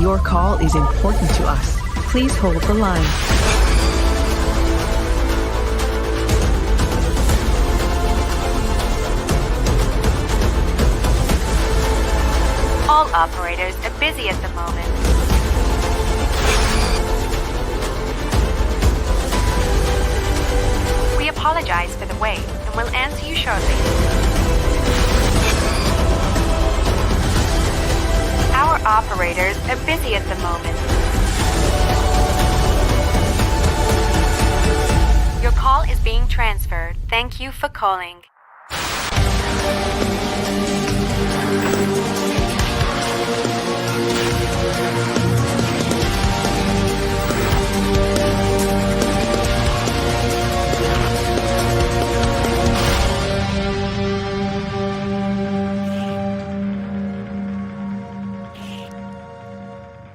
Your call is important to us. Please hold the line. All operators are busy at the moment. We apologize for the wait and will answer you shortly. Our operators are busy at the moment. Your call is being transferred. Thank you for calling.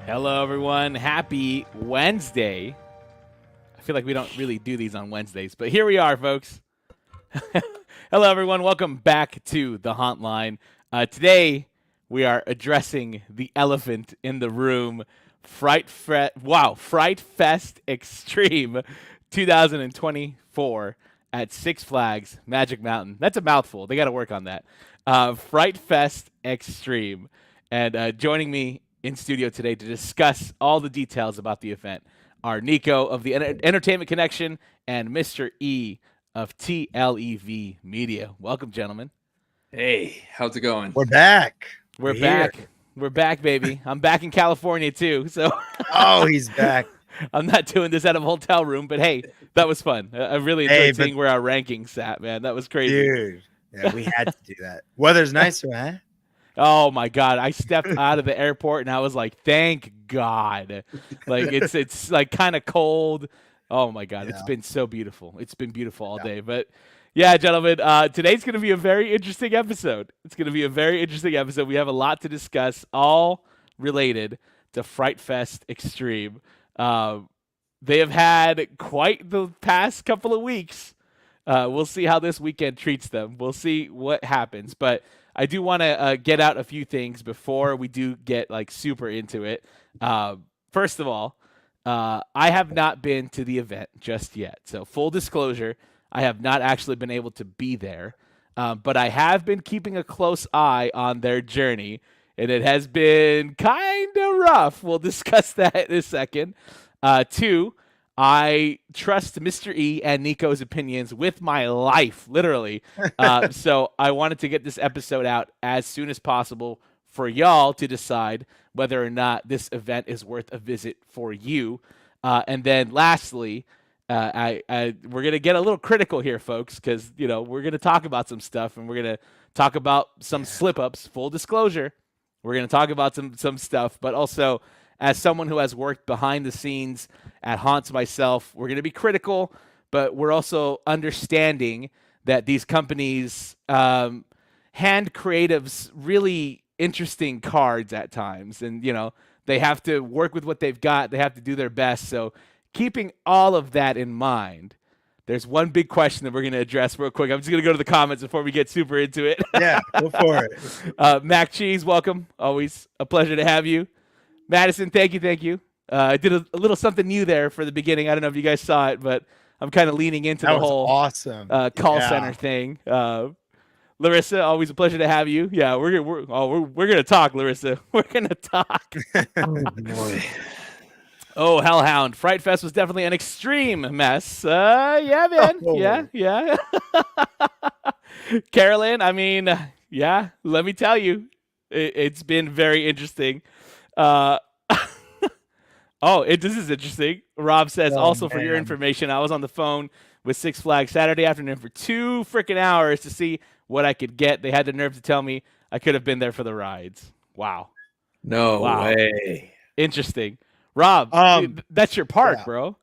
Hello, everyone. Happy Wednesday. I feel like we don't really do these on Wednesdays, but here we are, folks. Hello, everyone. Welcome back to the Hauntline. Today, we are addressing the elephant in the room, Fright Fest Extreme 2024 at Six Flags Magic Mountain. That's a mouthful. They got to work on that. Fright Fest Extreme. And joining me in studio today to discuss all the details about the event are Nico of the Entertainment Connection and Mr. E of TLEV Media. Welcome, gentlemen. Hey, how's it going? We're back. We're back. Here. We're back, baby. I'm back in California, too. So oh, he's back. I'm not doing this out of a hotel room, but hey, that was fun. I really enjoyed seeing where our rankings sat, man. That was crazy. Dude, yeah, we had to do that. Weather's nicer, huh? Oh my God! I stepped out of the airport and I was like, "Thank God!" Like it's like kind of cold. Oh my God! Yeah. It's been so beautiful. It's been beautiful all day. But yeah, gentlemen, today's going to be a very interesting episode. It's going to be a very interesting episode. We have a lot to discuss, all related to Fright Fest Extreme. They have had quite the past couple of weeks. We'll see how this weekend treats them. We'll see what happens, but I do want to get out a few things before we do get like super into it. First of all, I have not been to the event just yet. So full disclosure, I have not actually been able to be there, but I have been keeping a close eye on their journey, and it has been kind of rough. We'll discuss that in a second. Two, I trust Mr. E and Nico's opinions with my life, literally. So I wanted to get this episode out as soon as possible for y'all to decide whether or not this event is worth a visit for you. And then lastly, we're going to get a little critical here, folks, because, you know, we're going to talk about some stuff and we're going to talk about some slip-ups. Full disclosure, we're going to talk about some stuff, but also as someone who has worked behind the scenes at Haunts myself, we're going to be critical, but we're also understanding that these companies hand creatives really interesting cards at times. And, you know, they have to work with what they've got. They have to do their best. So keeping all of that in mind, there's one big question that we're going to address real quick. I'm just going to go to the comments before we get super into it. Yeah, go for it. Mac Cheese, welcome. Always a pleasure to have you. Madison, thank you. I did a little something new there for the beginning. I don't know if you guys saw it, but I'm kind of leaning into the whole awesome call center thing. Larissa, always a pleasure to have you. Yeah, we're gonna talk, Larissa. We're gonna talk. Oh boy. Oh, Hellhound. Fright Fest was definitely an extreme mess. Yeah, man. Oh. Yeah. Carolyn, I mean, yeah, let me tell you, it's been very interesting. This is interesting. Rob says, for your information, I was on the phone with Six Flags Saturday afternoon for 2 freaking hours to see what I could get. They had the nerve to tell me I could have been there for the rides. Wow. No way. Interesting. Rob, dude, that's your park, bro.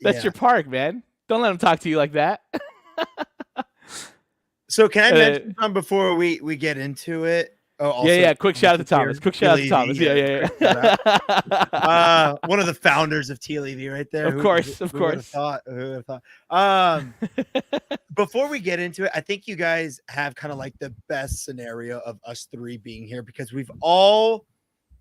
That's your park, man. Don't let them talk to you like that. So can I mention something before we get into it? Oh, also, yeah. Quick shout out to Thomas. Yeah. One of the founders of TLEV right there. Of course. Who would have thought? Before we get into it, I think you guys have kind of like the best scenario of us three being here because we've all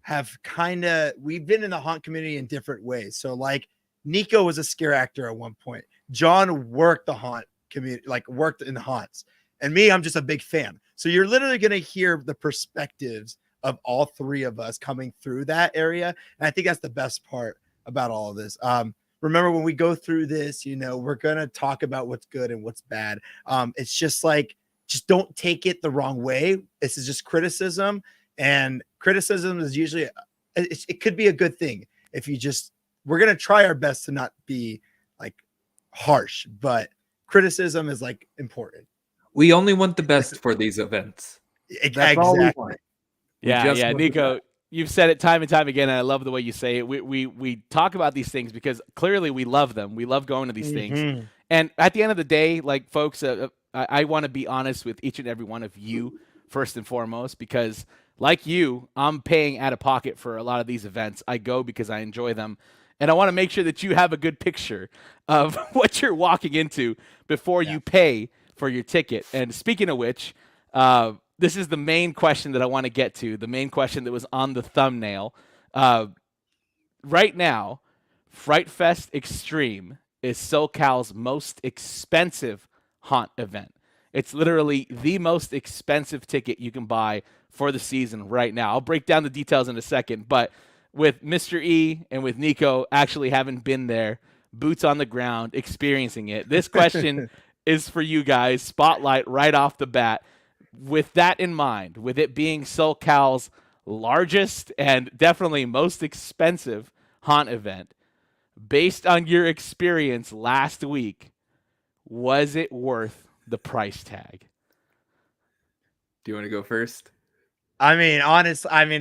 we've been in the haunt community in different ways. So like Nico was a scare actor at one point. John worked the haunt community, like worked in the haunts. And me, I'm just a big fan. So you're literally going to hear the perspectives of all three of us coming through that area. And I think that's the best part about all of this. Remember when we go through this, we're going to talk about what's good and what's bad. It's just like, just don't take it the wrong way. This is just criticism, and criticism is usually, it could be a good thing. We're going to try our best to not be like harsh, but criticism is like important. We only want the best for these events. That's all we want. Yeah, Nico, you've said it time and time again, and I love the way you say it. We talk about these things because clearly we love them. We love going to these things. And at the end of the day, like folks, I want to be honest with each and every one of you first and foremost, because like you, I'm paying out of pocket for a lot of these events. I go because I enjoy them. And I want to make sure that you have a good picture of what you're walking into before you pay for your ticket. And speaking of which, this is the main question that I want to get to, the main question that was on the thumbnail. Right now, Fright Fest Extreme is SoCal's most expensive haunt event. It's literally the most expensive ticket you can buy for the season right now. I'll break down the details in a second, but with Mr. E and with Nico actually having been there, boots on the ground, experiencing it, this question is for you guys, spotlight right off the bat. With that in mind, with it being SoCal's largest and definitely most expensive haunt event, based on your experience last week, was it worth the price tag? Do you want to go first? I mean,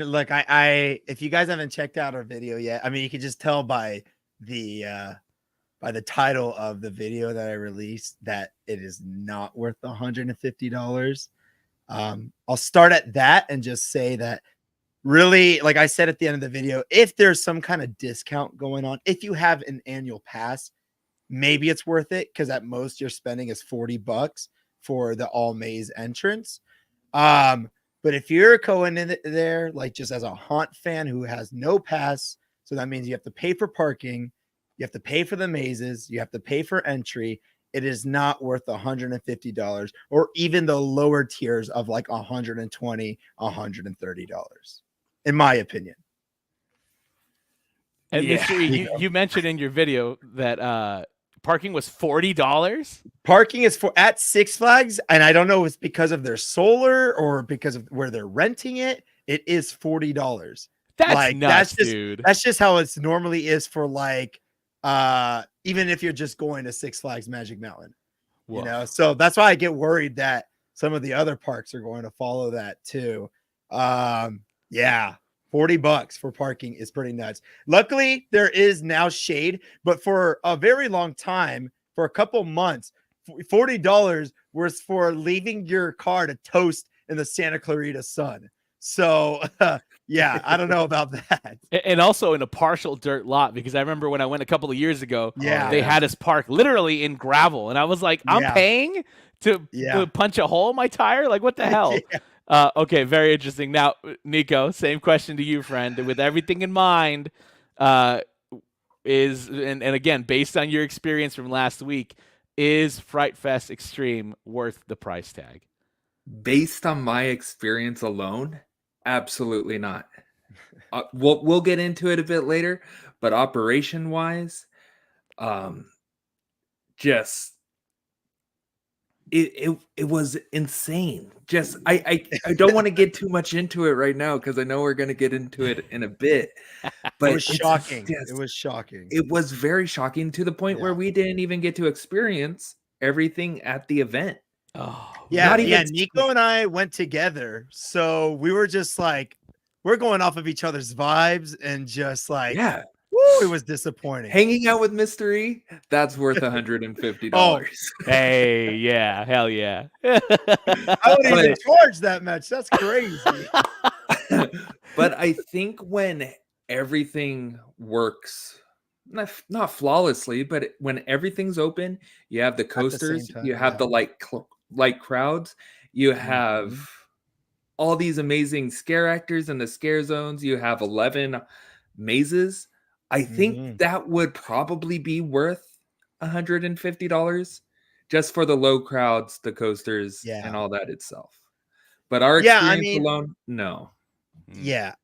look, I if you guys haven't checked out our video yet, I mean, you can just tell by the title of the video that I released that it is not worth the $150. I'll start at that and just say that really, like I said at the end of the video, if there's some kind of discount going on, if you have an annual pass, maybe it's worth it, because at most you're spending is $40 for the all maze entrance. But if you're going in there like just as a haunt fan who has no pass, so that means you have to pay for parking, you have to pay for the mazes, you have to pay for entry. It is not worth $150, or even the lower tiers of like $120, $130, in my opinion. And Mr. E, you mentioned in your video that parking was $40. Parking is at Six Flags, and I don't know if it's because of their solar or because of where they're renting it. It is $40. That's like, nuts, dude. That's just how it normally is for like even if you're just going to Six Flags Magic Mountain. Whoa. So that's why I get worried that some of the other parks are going to follow that too. Yeah, $40 for parking is pretty nuts. Luckily, there is now shade, but for a very long time, for a couple months, $40 was for leaving your car to toast in the Santa Clarita sun. So yeah, I don't know about that. And also in a partial dirt lot, because I remember when I went a couple of years ago, they had us park literally in gravel, and I was like, I'm paying to punch a hole in my tire? Like, what the hell? Okay, very interesting. Now, Nico, same question to you, friend. With everything in mind, and again, based on your experience from last week, is Fright Fest Extreme worth the price tag? Based on my experience alone, absolutely not. We'll get into it a bit later, but operation wise, just it was insane. Just I don't want to get too much into it right now, because I know we're going to get into it in a bit. But it was shocking. It was shocking. It was very shocking, to the point where we didn't even get to experience everything at the event. Oh, yeah. Nico and I went together, so we were just like, we're going off of each other's vibes, and just like, woo, it was disappointing. Hanging out with Mr. E, that's worth $150. Hey, yeah, hell yeah. I wouldn't even charge that much. That's crazy. But I think when everything works, not flawlessly, but when everything's open, you have the coasters, you have the light crowds, you have all these amazing scare actors in the scare zones. You have 11 mazes. I think that would probably be worth $150 just for the low crowds, the coasters, and all that itself. But our experience alone, no. Yeah.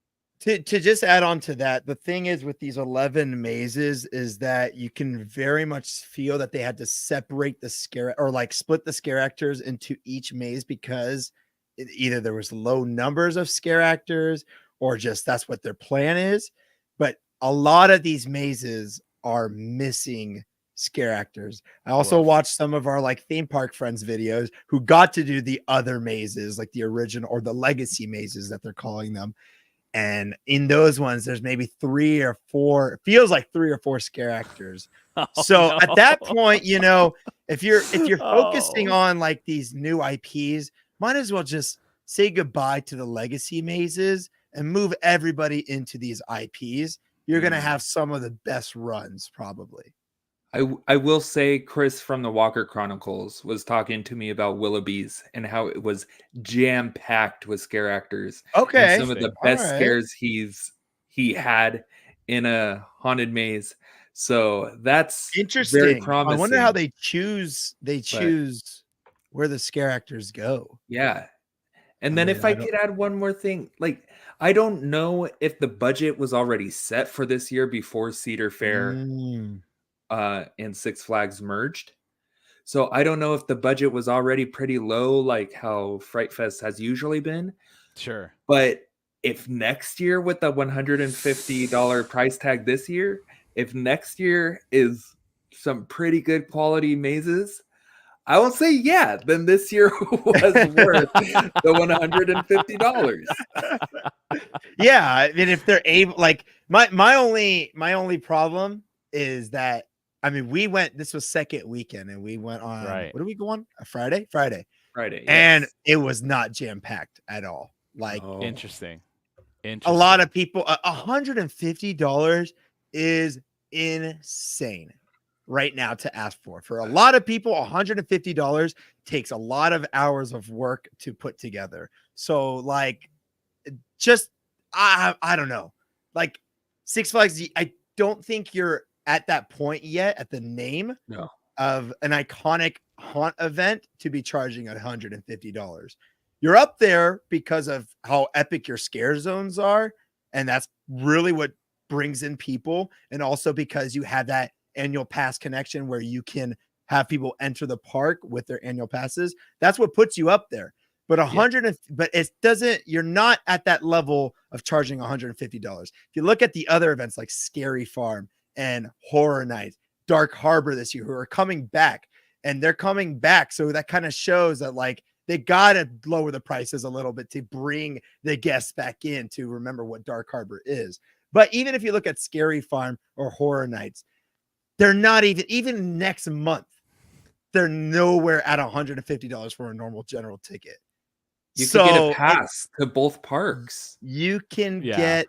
To just add on to that, the thing is with these 11 mazes is that you can very much feel that they had to separate the scare or like split the scare actors into each maze because either there was low numbers of scare actors or just that's what their plan is. But a lot of these mazes are missing scare actors. I also watched some of our like theme park friends videos who got to do the other mazes, like the original or the legacy mazes that they're calling them. And in those ones, there's maybe 3 or 4, feels like 3 or 4 scare actors. At that point, you know, if you're focusing on like these new IPs, might as well just say goodbye to the legacy mazes and move everybody into these IPs. You're going to have some of the best runs probably. I will say Chris from the Walker Chronicles was talking to me about Willoughby's and how it was jam-packed with scare actors. Okay. And some of the best scares he had in a haunted maze. So that's interesting. Very promising. I wonder how they choose where the scare actors go. Yeah. And then if I could add one more thing, like I don't know if the budget was already set for this year before Cedar Fair and Six Flags merged. So I don't know if the budget was already pretty low, like how Fright Fest has usually been. Sure. But if next year with the $150 price tag this year, if next year is some pretty good quality mazes, I will say, yeah, then this year was worth the $150. Yeah, I mean, if they're able, like my only problem is that I mean, we went. This was second weekend, and we went on. What did we go on? A Friday, and it was not jam packed at all. Like interesting. A lot of people. $150 is insane right now to ask for. For a lot of people, $150 takes a lot of hours of work to put together. So, like, just I don't know. Like Six Flags, I don't think you're at that point yet at the name of an iconic haunt event to be charging $150. You're up there because of how epic your scare zones are. And that's really what brings in people. And also because you have that annual pass connection where you can have people enter the park with their annual passes. That's what puts you up there. But but it doesn't, you're not at that level of charging $150. If you look at the other events like Scary Farm and Horror Nights, Dark Harbor this year, who are coming back, and they're coming back. So that kind of shows that like they got to lower the prices a little bit to bring the guests back in to remember what Dark Harbor is. But even if you look at Scary Farm or Horror Nights, they're not even next month, they're nowhere at $150 for a normal general ticket. You can get a pass to both parks. You can get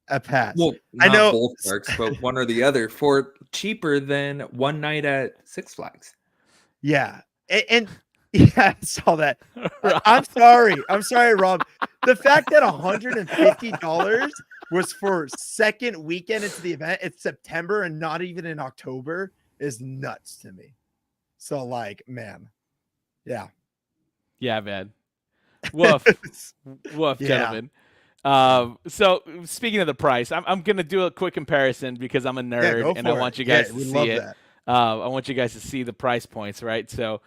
a pass. Well, I know both parks, but one or the other for cheaper than one night at Six Flags. Yeah. And yeah, I saw that. I'm sorry, Rob. The fact that $150 was for second weekend into the event, it's September and not even in October, is nuts to me. So, like, man. Yeah. Yeah, man. Woof. Woof, gentlemen. So speaking of the price, I'm gonna do a quick comparison because I'm a nerd and I want you guys to see it. I want you guys to see the price points, right? So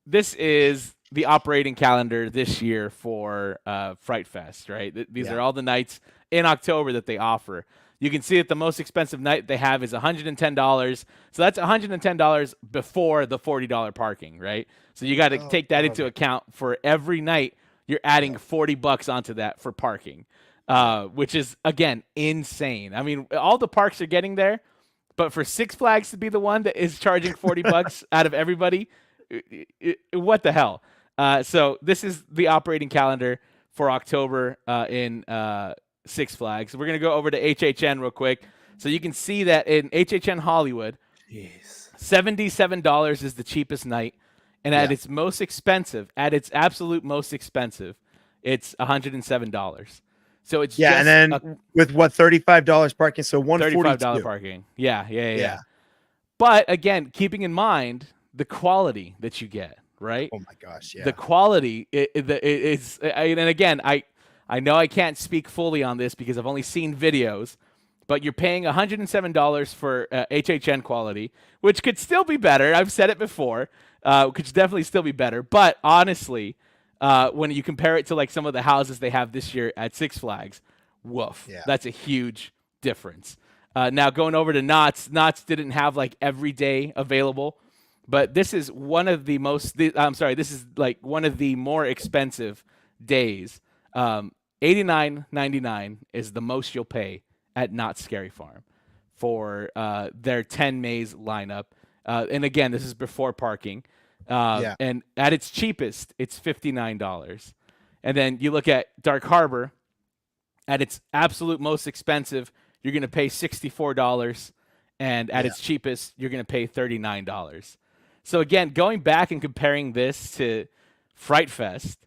this is the operating calendar this year for Fright Fest, right? These are all the nights in October that they offer. You can see that the most expensive night they have is $110. So that's $110 before the $40 parking, right? So you got to take that into account for every night. You're adding $40 onto that for parking, which is, again, insane. I mean, all the parks are getting there, but for Six Flags to be the one that is charging $40 out of everybody, what the hell? So this is the operating calendar for October in Six Flags. We're going to go over to HHN real quick. So you can see that in HHN Hollywood, $77 is the cheapest night. And at its most expensive, at its absolute most expensive, it's $107. So it's Yeah, just and then with what, $35 parking, so $35 $142. parking. Yeah. But again, keeping in mind the quality that you get, right? Oh my gosh, yeah. The quality is, and again, I know I can't speak fully on this because I've only seen videos, but you're paying $107 for HHN quality, which could still be better. I've said it before, could definitely still be better. But honestly, when you compare it to like some of the houses they have this year at Six Flags, woof, that's a huge difference. Now going over to Knott's didn't have like every day available, but this is one of the most. This is like one of the more expensive days. $89.99 is the most you'll pay at Knott's Scary Farm for their 10 maze lineup. And again, this is before parking. And at its cheapest, it's $59. And then you look at Dark Harbor, at its absolute most expensive, you're going to pay $64. And at its cheapest, you're going to pay $39. So again, going back and comparing this to Fright Fest,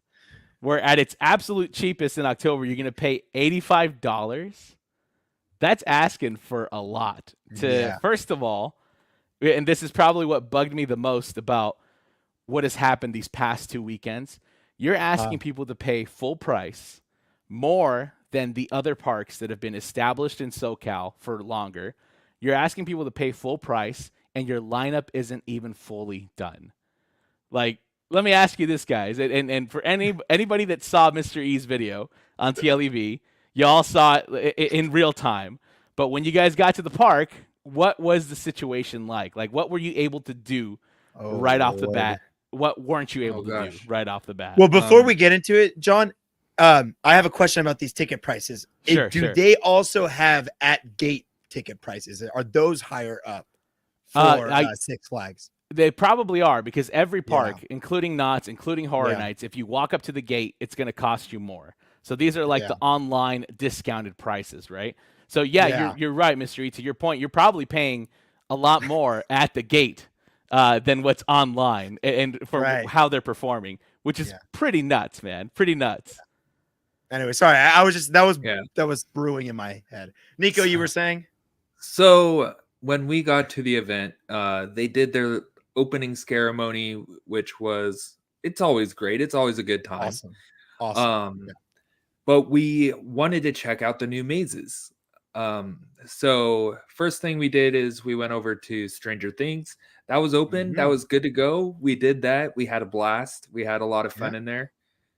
where at its absolute cheapest in October, you're going to pay $85. That's asking for a lot. First of all, and this is probably what bugged me the most about what has happened these past 2 weekends, you're asking people to pay full price more than the other parks that have been established in SoCal for longer. You're asking people to pay full price, and your lineup isn't even fully done. Like, let me ask you this, guys, and for anybody that saw Mr. E's video on TLEV, y'all saw it in real time. But when you guys got to the park, what was the situation like? Like, what were you able to do right off the bat? What weren't you able to do right off the bat? Well, before we get into it, John, I have a question about these ticket prices. Do they also have at gate ticket prices? Are those higher up for Six Flags? They probably are, because every park, including Knott's, including Horror Nights, if you walk up to the gate, it's going to cost you more. So these are like the online discounted prices, right? So you're right, Mr. E. To your point, you're probably paying a lot more at the gate than what's online, and for how they're performing, which is pretty nuts, man. Pretty nuts. Anyway, sorry, I was just that was brewing in my head. Nico, you were saying? So when we got to the event, they did their opening ceremony, which was, it's always great. It's always a good time. Awesome. But we wanted to check out the new mazes. So first thing we did is we went over to Stranger Things. That was open. That was good to go. We did that. We had a blast. We had a lot of fun in there.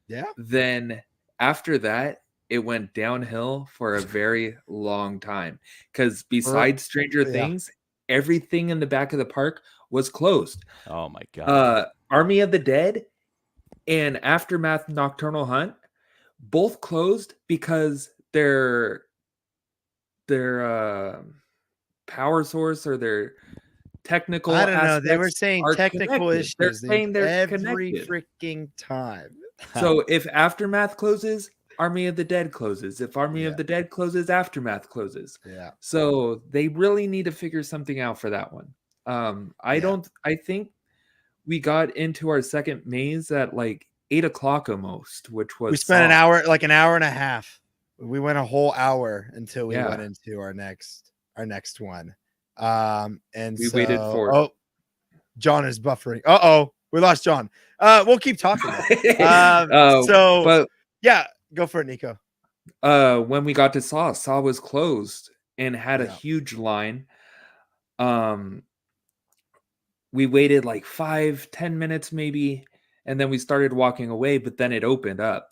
Yeah. Then after that, it went downhill for a very long time, because besides Stranger Things, everything in the back of the park was closed. Oh my God. Army of the Dead and Aftermath Nocturnal Hunt both closed because their power source or their technical, I don't know. They were saying technical issues. They're saying they're every connected. freaking time. So if Aftermath closes, Army of the Dead closes. If Army of the Dead closes, Aftermath closes. Yeah. So they really need to figure something out for that one. I think we got into our second maze at like 8 o'clock almost, which was, we spent an hour and a half. We went a whole hour until we went into our next one. And we waited for Oh, John is buffering. We lost John. We'll keep talking. Go for it, Nico. When we got to Saw was closed and had a huge line. We waited like 5-10 minutes maybe, and then we started walking away, but then it opened up.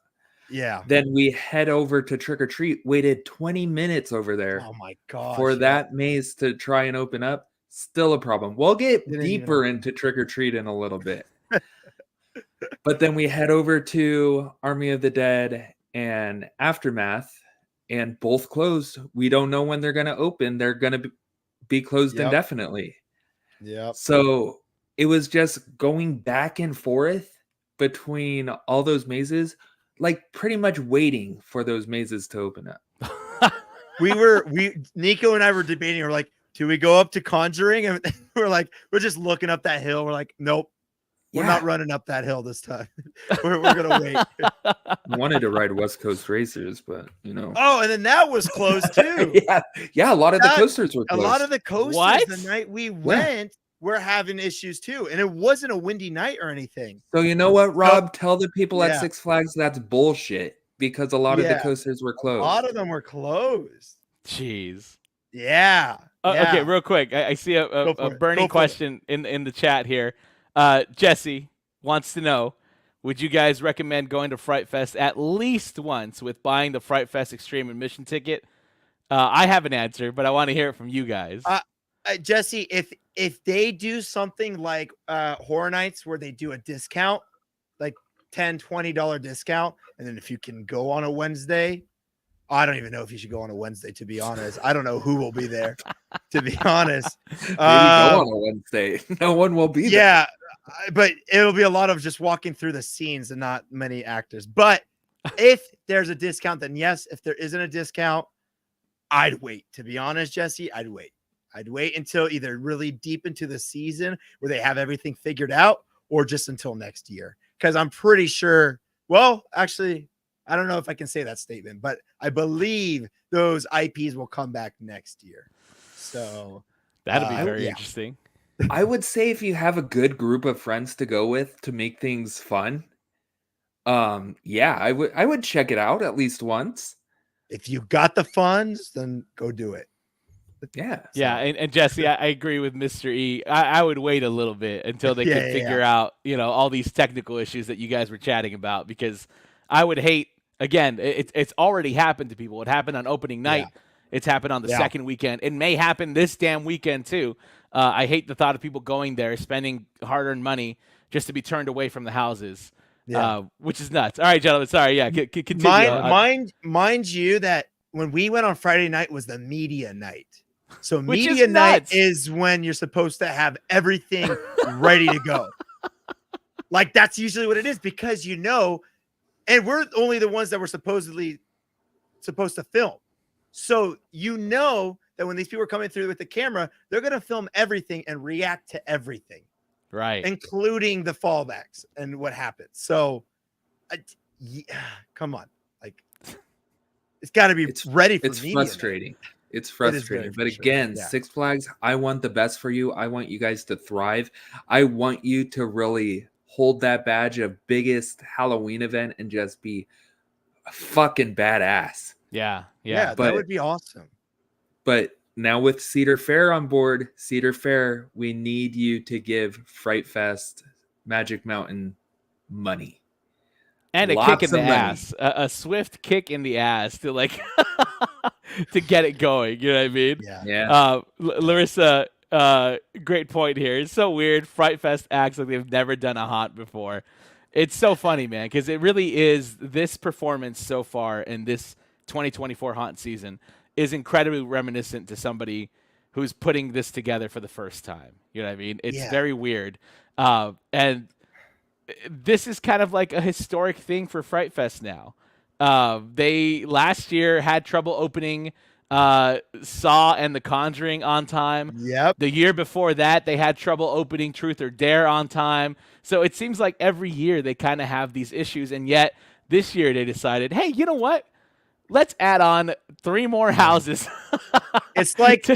Yeah. Then we head over to Trick or Treat, waited 20 minutes over there. Oh my God. For that maze to try and open up. Still a problem. We'll get deeper into Trick or Treat in a little bit. But then we head over to Army of the Dead and Aftermath, and both closed. We don't know when they're going to open. They're going to be closed indefinitely. Yeah. So it was just going back and forth between all those mazes, like pretty much waiting for those mazes to open up. Nico and I were debating. We're like, do we go up to Conjuring? And we're just looking up that hill. We're like, nope. We're not running up that hill this time. we're gonna wait. Wanted to ride West Coast Racers, but Oh, and then that was closed too. yeah. A lot of the coasters were A closed. lot of the coasters What? the night we went were having issues too, and it wasn't a windy night or anything. So you know what, Rob? Tell the people Yeah. at Six Flags that's bullshit because a lot of the coasters were A closed. lot of them were closed. Jeez. Yeah. Okay, real quick. I see a Go for it. burning Go for it. question in the chat here. Jesse wants to know, would you guys recommend going to Fright Fest at least once with buying the Fright Fest Extreme admission ticket? I have an answer, but I want to hear it from you guys. Jesse, if they do something like Horror Nights where they do a discount, like $10-$20 discount, and then if you can go on a Wednesday, I don't even know if you should go on a Wednesday, to be honest. I don't know who will be there, to be honest. Maybe go on a Wednesday. No one will be there. Yeah, but it'll be a lot of just walking through the scenes and not many actors. But if there's a discount, then yes. If there isn't a discount, I'd wait. To be honest, Jesse, I'd wait. I'd wait until either really deep into the season where they have everything figured out, or just until next year. Because I'm pretty sure, well, actually, I don't know if I can say that statement, but I believe those IPs will come back next year. So That'd be very interesting. I would say if you have a good group of friends to go with to make things fun, I would check it out at least once. If you got the funds, then go do it. Yeah. Yeah, and Jesse, I agree with Mr. E. I would wait a little bit until they could figure out, all these technical issues that you guys were chatting about, because I would hate, again, it's already happened to people. It happened on opening night. Yeah. It's happened on the second weekend. It may happen this damn weekend too. I hate the thought of people going there, spending hard-earned money just to be turned away from the houses, which is nuts. All right, gentlemen, sorry. Yeah, continue. Mind you that when we went on Friday night was the media night. So media night is when you're supposed to have everything ready to go. Like, that's usually what it is, because and we're only the ones that were supposed to film. So that when these people are coming through with the camera, they're going to film everything and react to everything. Right. Including the fallbacks and what happens. So come on. Like, it's got to be ready for media. Frustrating. It's frustrating. But again, Six Flags, I want the best for you. I want you guys to thrive. I want you to really hold that badge of biggest Halloween event and just be fucking badass. Yeah, that would be awesome. But now with Cedar Fair on board, Cedar Fair, we need you to give Fright Fest Magic Mountain money. And a kick in the ass. A swift kick in the ass to to get it going. You know what I mean? Yeah. Larissa, great point here. It's so weird. Fright Fest acts like they've never done a haunt before. It's so funny, man, because it really is. This performance so far in this 2024 haunt season is incredibly reminiscent to somebody who's putting this together for the first time. You know what I mean? It's very weird. And this is kind of like a historic thing for Fright Fest now. They last year had trouble opening Saw and The Conjuring on time. Yep. The year before that, they had trouble opening Truth or Dare on time. So it seems like every year they kind of have these issues, and yet this year they decided, hey, you know what? Let's add on 3 more houses. It's like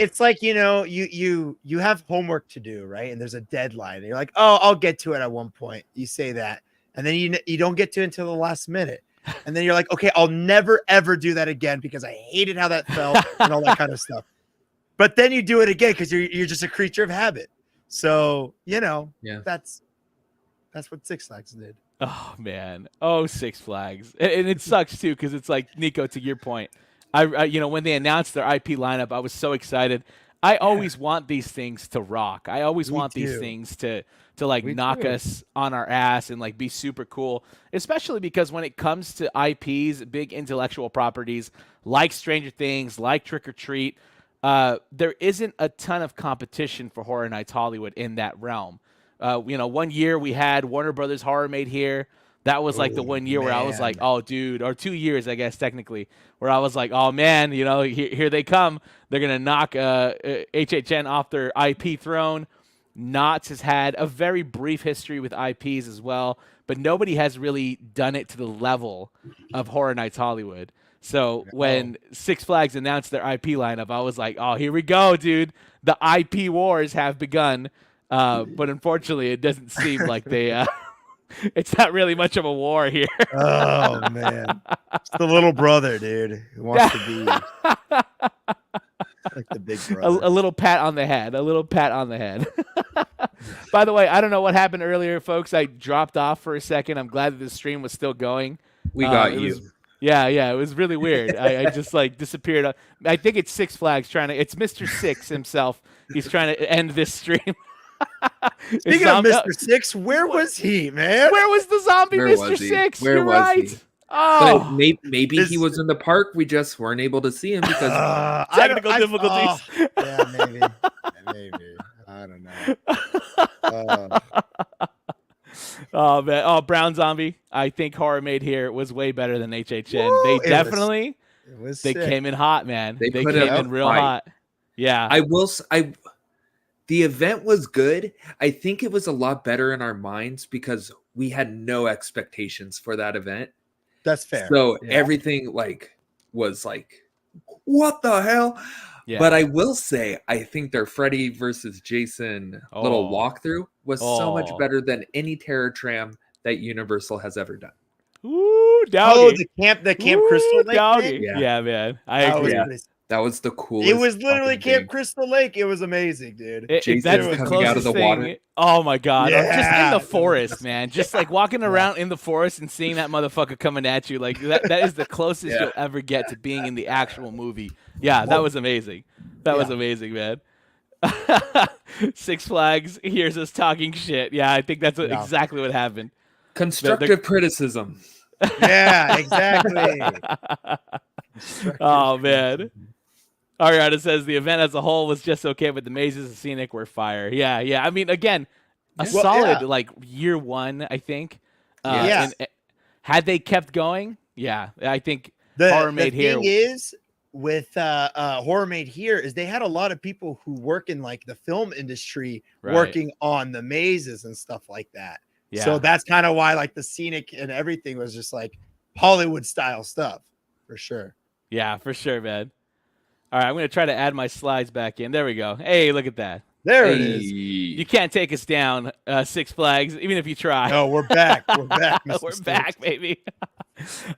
you have homework to do, right? And there's a deadline. And you're like, oh, I'll get to it at one point. You say that, and then you don't get to it until the last minute. And then you're like, okay, I'll never, ever do that again because I hated how that felt and all that kind of stuff. But then you do it again because you're just a creature of habit. So, that's what Six Flags did. Oh, man. Oh, Six Flags. And it sucks, too, because it's like, Nico, to your point, I when they announced their IP lineup, I was so excited. I always want these things to rock. I always want these things to knock us on our ass and be super cool, especially because when it comes to IPs, big intellectual properties like Stranger Things, like Trick or Treat, there isn't a ton of competition for Horror Nights Hollywood in that realm. 1 year we had Warner Brothers Horror Made Here. That was the 1 year where I was like, oh, dude, or 2 years, I guess, technically, where I was like, oh, man, here they come. They're going to knock HHN off their IP throne. Knott's has had a very brief history with IPs as well, but nobody has really done it to the level of Horror Nights Hollywood. So when Six Flags announced their IP lineup, I was like, oh, here we go, dude. The IP wars have begun. But unfortunately, it doesn't seem like they it's not really much of a war here. Oh man, it's the little brother, dude, who wants to be like the big brother. A little pat on the head. A little pat on the head. By the way, I don't know what happened earlier, folks. I dropped off for a second. I'm glad that the stream was still going. We got you. Yeah, it was really weird. I just like disappeared. I think it's Six Flags it's Mr. Six himself. He's trying to end this stream. Speaking of Mr. Six, where was he, man? Where was the zombie Mr. Six? Where was right. he? Oh, but maybe he was in the park. We just weren't able to see him because technical difficulties. Yeah, maybe. I don't know. Oh man! Oh, Brown Zombie. I think Horror Made Here was way better than HHN. Woo, they definitely sick. came in hot, man. They put came it in real fight. hot. Yeah, the event was good. I think it was a lot better in our minds because we had no expectations for that event. That's fair. So everything was like, what the hell? yeah. But I will say, I think their Freddy versus Jason little walkthrough was so much better than any Terror Tram that Universal has ever done. Ooh, Dowdy. Oh, the Camp Crystal Lake Dowdy. thing? Yeah, man. I agree. That was the coolest. It was literally fucking Camp thing. Crystal Lake. It was amazing, dude. Jason That's the coming out of closest the thing. water. Oh my god! Yeah. Just in the forest, man. Just like walking around in the forest and seeing that motherfucker coming at you, like that is the closest you'll ever get to being in the actual movie. Yeah, that was amazing. That was amazing, man. Six Flags hears us talking shit. Yeah, I think that's exactly what happened. Constructive criticism. Yeah, exactly. Oh man. Ariana says the event as a whole was just okay, but the mazes and scenic were fire. Yeah. I mean, again, solid like year one, I think. And had they kept going, I think Horror Made Here. The thing is with Horror Made Here is they had a lot of people who work in like the film industry working on the mazes and stuff like that. Yeah. So that's kind of why like the scenic and everything was just like Hollywood style stuff for sure. Yeah, for sure, man. All right, I'm going to try to add my slides back in. There we go. Hey, look at that. There it is. You can't take us down, Six Flags, even if you try. No, we're back. We're back. We're back, baby.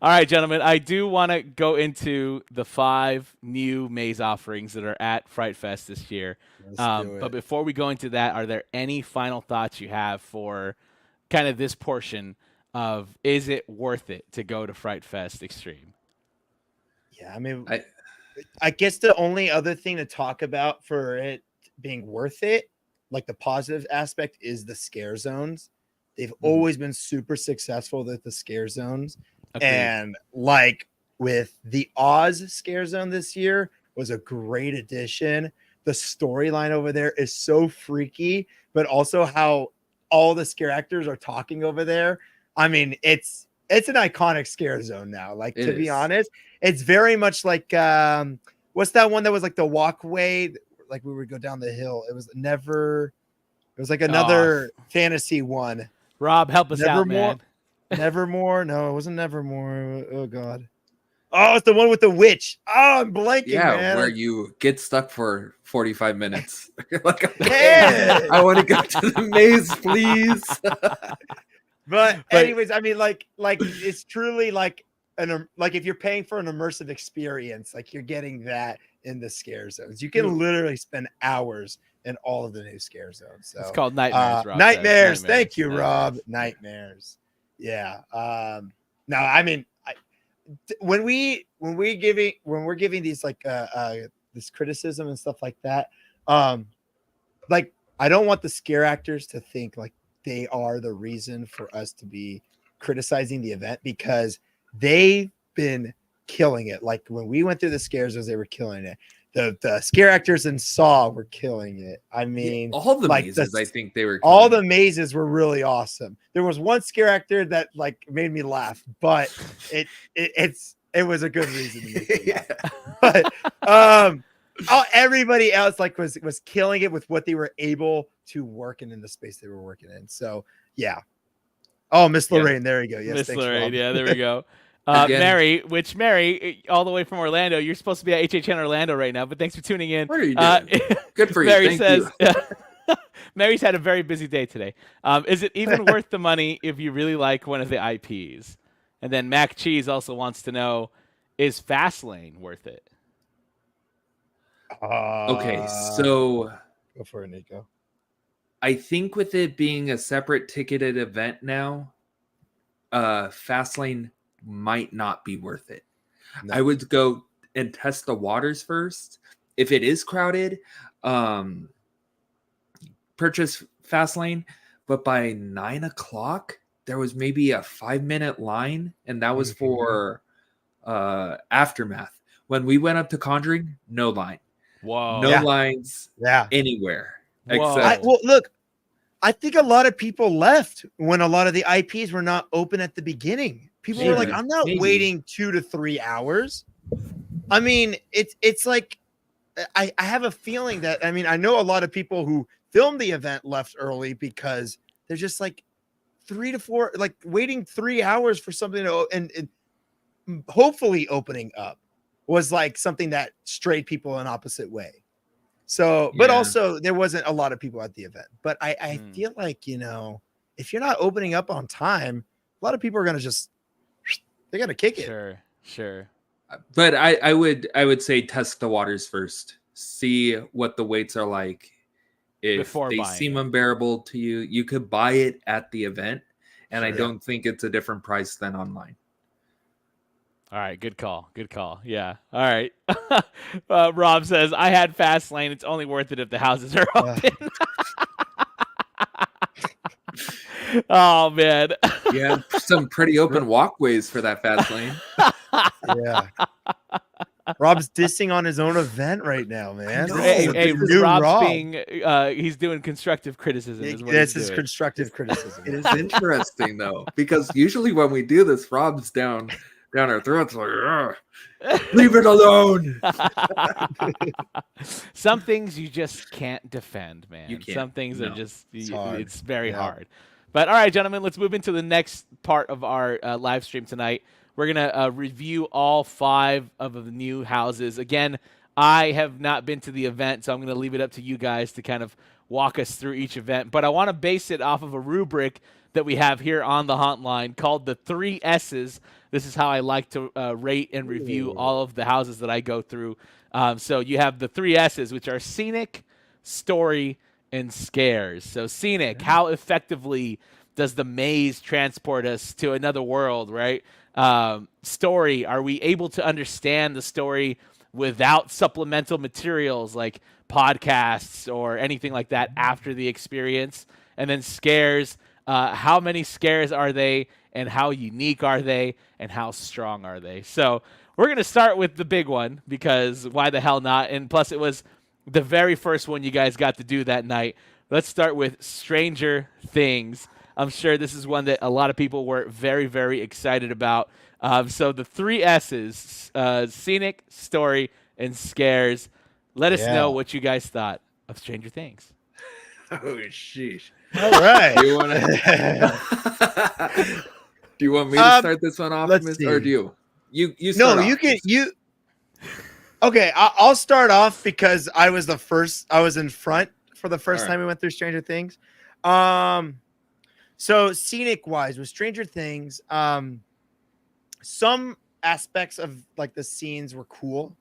All right, gentlemen. I do want to go into the 5 new maze offerings that are at Fright Fest this year. But before we go into that, are there any final thoughts you have for kind of this portion of is it worth it to go to Fright Fest Extreme? Yeah, I mean, I guess the only other thing to talk about for it being worth it, like the positive aspect, is the scare zones. They've always been super successful with the scare zones. Okay. And like with the Oz scare zone this year was a great addition. The storyline over there is so freaky, but also how all the scare actors are talking over there. I mean, it's an iconic scare zone now. Like, to be honest, it's very much like what's that one that was like the walkway, like we would go down the hill. It was like another fantasy one. Rob, help us out, man. Nevermore. No, it wasn't Nevermore. Oh god. Oh, it's the one with the witch. Oh, I'm blanking, man. Where you get stuck for 45 minutes. Like, I want to go to the maze, please. But anyways, I mean, like it's truly like if you're paying for an immersive experience, like you're getting that in the scare zones. You can literally spend hours in all of the new scare zones. So it's called Nightmares. Rob Nightmares. Thank you, Rob. Nightmares. Yeah. No, I mean, when we're giving these like this criticism and stuff like that, like I don't want the scare actors to think like they are the reason for us to be criticizing the event, because they've been killing it. Like when we went through the scare zones, they were killing it. The scare actors in Saw were killing it. I mean, all the mazes, I think they were all the mazes were really awesome. There was one scare actor that like made me laugh, but it was a good reason to make me laugh. But everybody else like was killing it with what they were able to work in the space they were working in. So yeah. Oh, Miss Lorraine, there you go. Yes, Miss thanks, Lorraine, Rob. yeah, there we go. Again- Mary, all the way from Orlando. You're supposed to be at HHN Orlando right now, but thanks for tuning in. What are you doing? Good for you. Mary Thank says, Mary's had a very busy day today. Is it even worth the money if you really like one of the IPs? And then Mac Cheese also wants to know, is Fastlane worth it? Okay, so go for it, Nico. I think with it being a separate ticketed event now, Fastlane might not be worth it. No. I would go and test the waters first. If it is crowded, purchase Fastlane. But by 9 o'clock, there was maybe a 5-minute line, and that was for Aftermath. When we went up to Conjuring, no line. Whoa. No lines Yeah. anywhere. Whoa. Except Well, look, I think a lot of people left when a lot of the IPs were not open at the beginning. People were like, Maybe. I'm not Maybe. waiting 2 to 3 hours. I mean, it's like I have a feeling that I know a lot of people who filmed the event left early because they're just like 3 to 4, like waiting 3 hours for something to and hopefully opening up was like something that strayed people an opposite way. So, but Yeah. also there wasn't a lot of people at the event. But I feel like, if you're not opening up on time, a lot of people are gonna they're gonna kick it. Sure. But I would say test the waters first. See what the weights are like. If Before they buying seem it. unbearable to you, you could buy it at the event. And I Sure. don't think it's a different price than online. All right, good call. Yeah. All right. Rob says, I had Fastlane. It's only worth it if the houses are open. Oh, man. You have some pretty open walkways for that fast lane. Yeah. Rob's dissing on his own event right now, man. know. Hey, New Rob's Rob. he's doing constructive criticism. Is what This he's is doing. constructive criticism. It is interesting though, because usually when we do this, Rob's down our throats like, "Ugh, leave it alone." Some things you just can't defend, man. You can't. Some things are No. just hard. it's very Yeah. hard. But all right, gentlemen, let's move into the next part of our live stream tonight. We're gonna review all 5 of the new houses. Again, I have not been to the event, so I'm gonna leave it up to you guys to kind of walk us through each event. But I want to base it off of a rubric that we have here on the hotline called the 3 S's. This is how I like to rate and review all of the houses that I go through. So you have the 3 S's, which are scenic, story, and scares. So scenic, how effectively does the maze transport us to another world, right? Story, are we able to understand the story without supplemental materials like podcasts or anything like that after the experience? And then scares, how many scares are they, and how unique are they, and how strong are they? So we're going to start with the big one, because why the hell not? And plus it was the very first one you guys got to do that night. Let's start with Stranger Things. I'm sure this is one that a lot of people were very, very excited about. So the 3 S's, scenic, story, and scares. Let us know what you guys thought of Stranger Things. Oh sheesh! All right. Do you want to? Do you want me to start this one off, let's or see. do you? You No, start you off. can Okay, I'll start off because I was in front for the first All time we went through Stranger Things. So scenic wise with Stranger Things, some aspects of like the scenes were cool.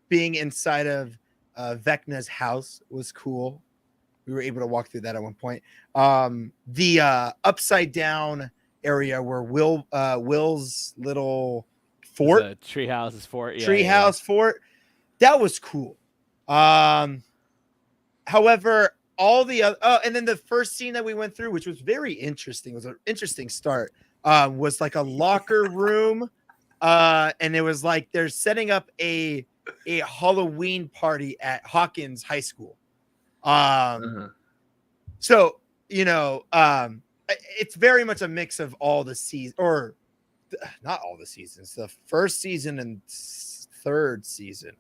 Being inside of Vecna's house was cool. We were able to walk through that at one point. The upside down area where Will's little fort, The Treehouse's fort. Yeah, treehouse fort, that was cool. However, all the other and then the first scene that we went through, which was very interesting, was an interesting start, was like a locker room, and it was like they're setting up a Halloween party at Hawkins High School. So it's very much a mix of all the seasons, or not all the seasons, the first season and third season.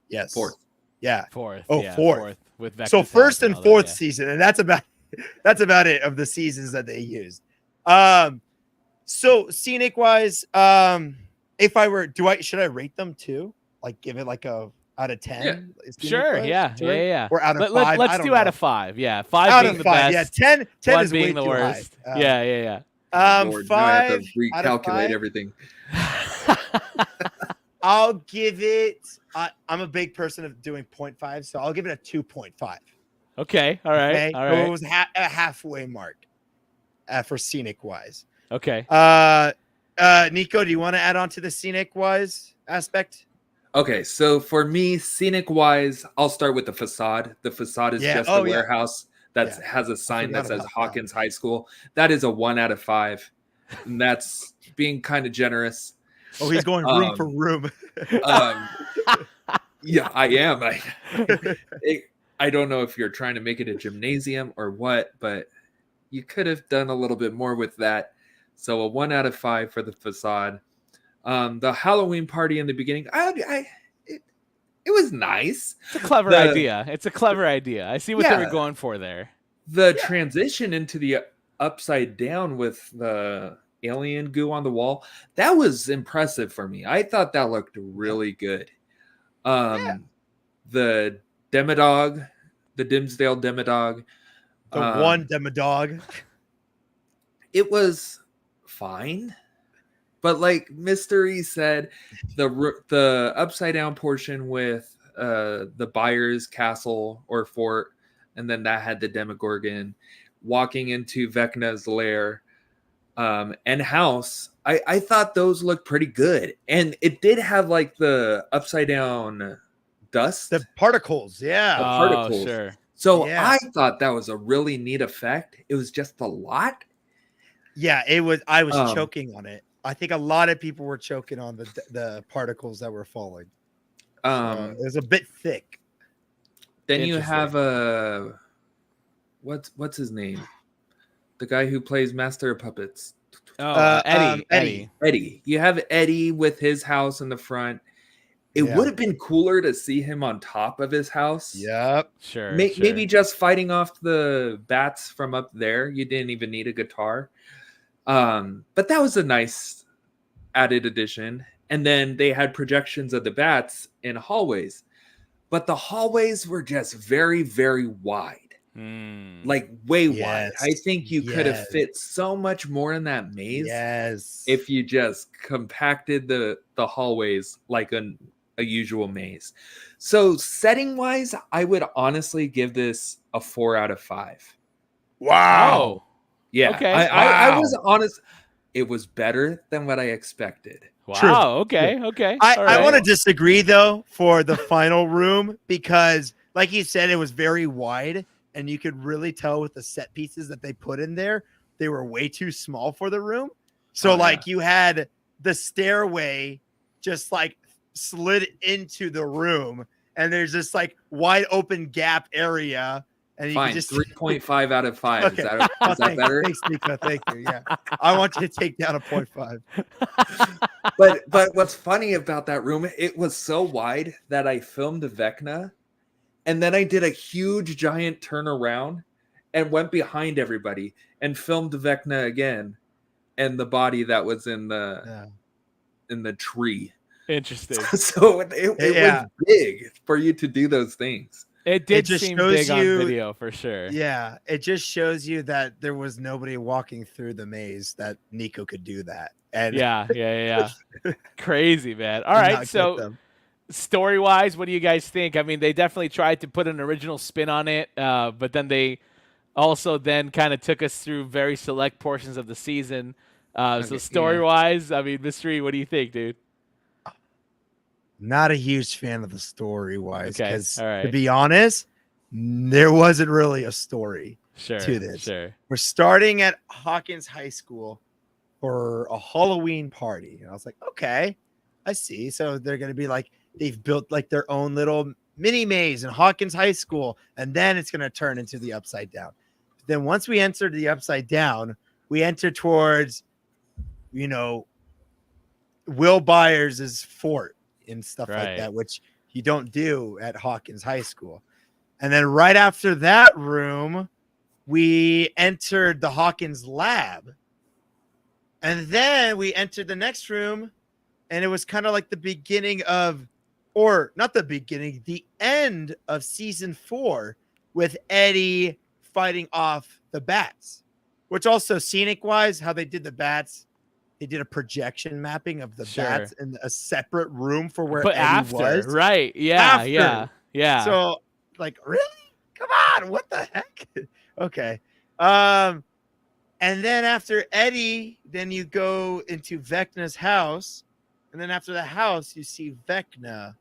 Yes. Fourth. Yeah. Fourth. Oh, yeah, fourth. with Vecna's So house first and all that, fourth yeah. season, and that's about it of the seasons that they used. So scenic wise, if I were, should I rate them too? Like give it like a out of 10? Sure. Yeah. Or out of Let's 5? I don't do know. out of 5. Yeah, 5 Out being of the 5. best. Yeah, 10 1 is way being the too worst. high. Yeah. Lord, now I have to 5 out of recalculate 5. everything. I'll give it. I'm a big person of doing 0.5, so I'll give it a 2.5. Okay. All right. Okay, All so right. it was a halfway mark for scenic wise. Okay. Nico, do you want to add on to the scenic wise aspect? Okay, so for me, scenic wise, I'll start with the facade. The facade is just a warehouse that has a sign that says Hawkins High School. That is a 1 out of 5, and that's being kind of generous. Oh, he's going room for room. Yeah, I am. I don't know if you're trying to make it a gymnasium or what, but you could have done a little bit more with that. So a 1 out of 5 for the facade. The Halloween party in the beginning, it was nice. It's a clever idea. It's a clever idea. I see what they were going for there. The transition into the upside down with the alien goo on the wall, that was impressive for me. I thought that looked really good. The Demodog, the Dimsdale Demodog. The one Demodog. It was fine. But like Mystery said, the upside down portion with the Byers castle or fort, and then that had the Demogorgon walking into Vecna's lair and house. I thought those looked pretty good. And it did have like the upside down dust. The particles, yeah. The particles. Sure. So I thought that was a really neat effect. It was just a lot. Yeah, it was. I was choking on it. I think a lot of people were choking on the particles that were falling. It was a bit thick. Then you have what's his name? The guy who plays Master of Puppets. Eddie. Eddie. You have Eddie with his house in the front. It would have been cooler to see him on top of his house. Yep. Sure. Maybe just fighting off the bats from up there. You didn't even need a guitar. But that was a nice added addition. And then they had projections of the bats in hallways. But the hallways were just very, very wide. Like way wide. I think you could have fit so much more in that maze. Yes. If you just compacted the hallways like a usual maze. So setting wise, I would honestly give this a 4 out of 5. Wow. Yeah. Okay. I was honest. It was better than what I expected. Wow. True. Okay. I want to disagree though for the final room because, like you said, it was very wide, and you could really tell with the set pieces that they put in there, they were way too small for the room. So, you had the stairway just like slid into the room, and there's this like wide open gap area. And you Fine, just 3.5 out of 5. Okay. Is that better? Thanks, Nico. Thank you. Yeah, I want you to take down a 0.5. But what's funny about that room? It was so wide that I filmed Vecna, and then I did a huge giant turnaround and went behind everybody and filmed Vecna again, and the body that was in the tree. Interesting. So it was big for you to do those things. It did just seem shows big on you- video for sure. Yeah, it just shows you that there was nobody walking through the maze that Nico could do that. And Yeah. Crazy, man. All and right, not get so them. story-wise, what do you guys think? I mean, they definitely tried to put an original spin on it, but then they also then kind of took us through very select portions of the season. So story-wise, I mean, Mystery, what do you think, dude? Not a huge fan of the story wise, Okay, because all right. to be honest, there wasn't really a story to this. Sure. We're starting at Hawkins High School for a Halloween party. And I was like, okay, I see. So they're going to be like, they've built like their own little mini maze in Hawkins High School. And then it's going to turn into the Upside Down. Then once we entered the Upside Down, we enter towards, Will Byers' fort. and stuff Right. like that, which you don't do at Hawkins High School. And then right after that room, we entered the Hawkins lab. And then we entered the next room, and it was kind of like the beginning of, or not the beginning, the end of season 4 with Eddie fighting off the bats, which also scenic wise, how they did the bats, they did a projection mapping of the bats in a separate room for where But Eddie after, was. right? Yeah, After. yeah. So, like, really? Come on, what the heck? Okay. And then after Eddie, then you go into Vecna's house. And then after the house, you see Vecna.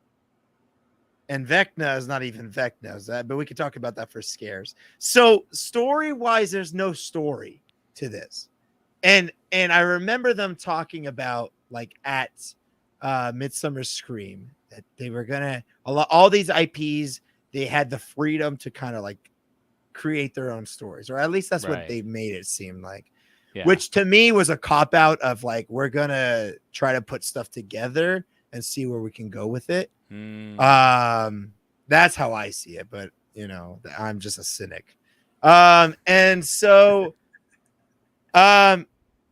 And Vecna is not even Vecna's, but we could talk about that for scares. So story-wise, there's no story to this. And I remember them talking about, like, at Midsummer Scream, that they were gonna all these IPs, they had the freedom to kind of like create their own stories, or at least that's what they made it seem like. Yeah. Which to me was a cop out of like, we're gonna try to put stuff together and see where we can go with it. That's how I see it, but you know, I'm just a cynic. And so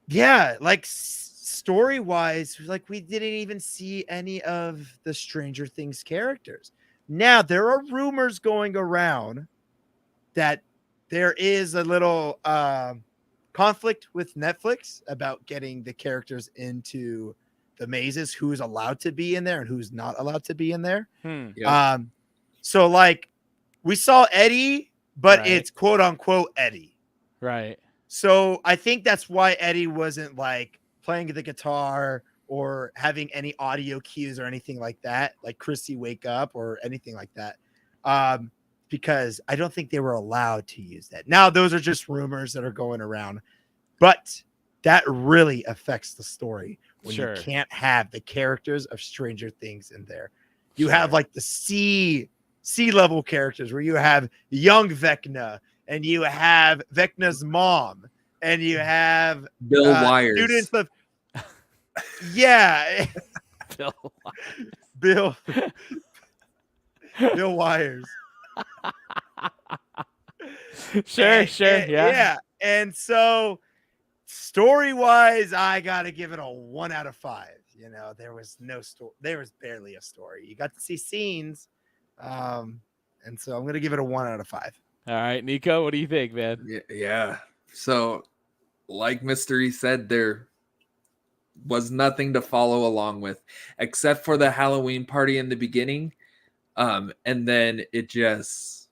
yeah, like story wise, like we didn't even see any of the Stranger Things characters. Now there are rumors going around that there is a little conflict with Netflix about getting the characters into the mazes, who's allowed to be in there and who's not allowed to be in there. Yep. So like we saw Eddie, but it's quote unquote Eddie. Right. So I think that's why Eddie wasn't like playing the guitar or having any audio cues or anything like that, like Chrissy Wake Up or anything like that. Because I don't think they were allowed to use that. Now, those are just rumors that are going around, but that really affects the story when you can't have the characters of Stranger Things in there. You have like the C level characters where you have young Vecna and you have Vecna's mom and you have Bill Wires. Students of yeah, Bill Wires. Yeah. And so story wise, I gotta give it a 1 out of 5. You know, there was no story, there was barely a story. You got to see scenes. And so I'm gonna give it a 1 out of 5. All right, Nico, what do you think, man? Yeah. So like Mystery said, there was nothing to follow along with except for the Halloween party in the beginning. And then it just,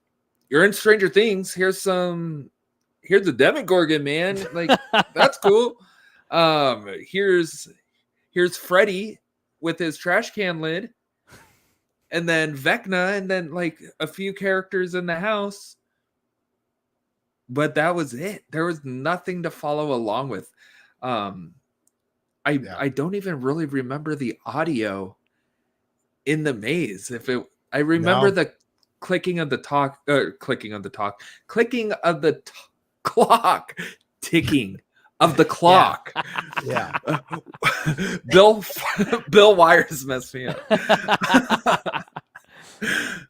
you're in Stranger Things. Here's a Demogorgon, man. Like, that's cool. Here's Freddy with his trash can lid. And then Vecna, and then like a few characters in the house. But that was it. There was nothing to follow along with. I don't even really remember the audio in the maze. I remember the clicking of the clock, ticking of the clock. Yeah. Bill Wires messed me up.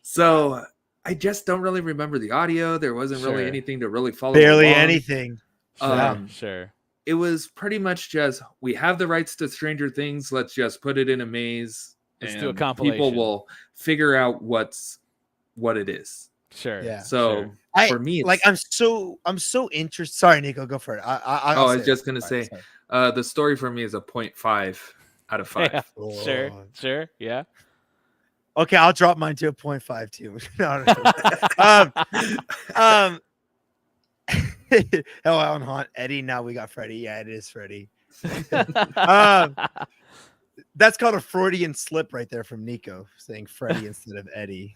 So I just don't really remember the audio. There wasn't really anything to really follow. Barely along. anything. Sure. It was pretty much just, we have the rights to Stranger Things. Let's just put it in a maze. Let's and do a compilation. People will figure out what it is. Sure. Yeah. So for me, like I'm so interested. Sorry, Nico, go for it. I was just gonna say, the story for me is a 0.5 out of 5. Yeah, sure. Yeah. Okay, I'll drop mine to a 0.5 too. Hell on Haunt Eddie. Now we got Freddy. Yeah, it is Freddy. That's called a Freudian slip right there from Nico, saying Freddy instead of Eddie.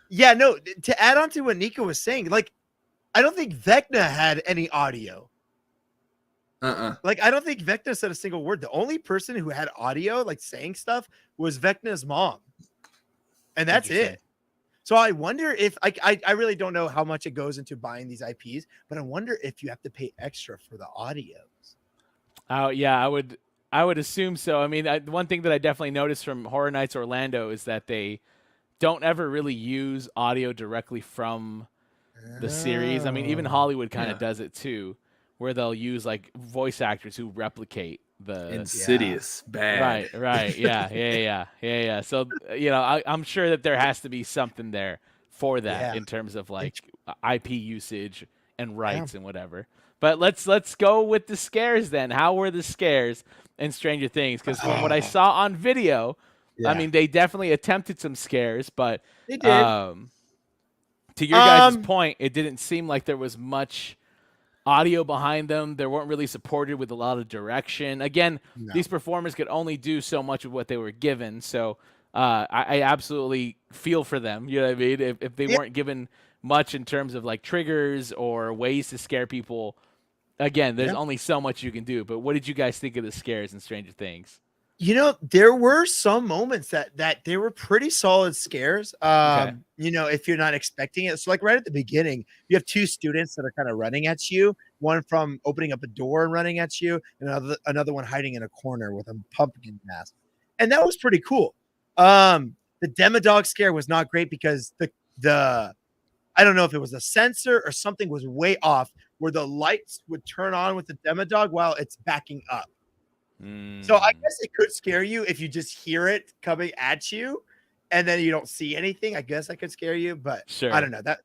Yeah, no, to add on to what Nico was saying, like, I don't think Vecna had any audio. Like, I don't think Vecna said a single word. The only person who had audio, like saying stuff, was Vecna's mom. And that's it. So I wonder if I really don't know how much it goes into buying these IPs, but I wonder if you have to pay extra for the audios. Oh yeah, I would I would assume so. I mean, the one thing that I definitely noticed from Horror Nights Orlando is that they don't ever really use audio directly from the series. I mean, even Hollywood kind of Yeah. does it too, where they'll use like voice actors who replicate the Insidious, bad. Right. Yeah. So, I'm sure that there has to be something there for that Yeah. in terms of like IP usage and rights Yeah. and whatever. But let's go with the scares then. How were the scares in Stranger Things? Because from what I saw on video, I mean, they definitely attempted some scares, but They did. to your guys' point, it didn't seem like there was much audio behind them. They weren't really supported with a lot of direction. Again, these performers could only do so much of what they were given. So I absolutely feel for them. You know what I mean? If they weren't given much in terms of like triggers or ways to scare people, again, there's only so much you can do. But what did you guys think of the scares in Stranger Things? There were some moments that they were pretty solid scares. If you're not expecting it. So like right at the beginning, you have two students that are kind of running at you, one from opening up a door and running at you, and another one hiding in a corner with a pumpkin mask. And that was pretty cool. The Demodog scare was not great because the I don't know if it was a sensor or something was way off where the lights would turn on with the Demodog while it's backing up. So I guess it could scare you if you just hear it coming at you and then you don't see anything. I guess that could scare you, but Sure. I don't know that.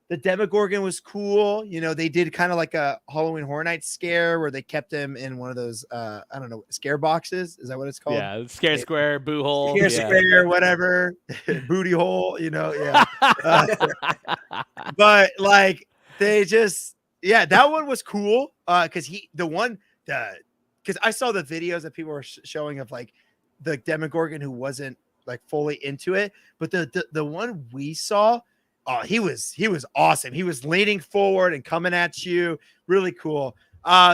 The Demogorgon was cool. They did kind of like a Halloween Horror Nights scare where they kept him in one of those, I don't know, scare boxes. Is that what it's called? Yeah, scare square, boo hole. Scare square, whatever, booty hole, yeah. But like they just, that one was cool. Because I saw the videos that people were showing of like the Demogorgon who wasn't like fully into it, but the one we saw, he was awesome. He was leaning forward and coming at you, really cool.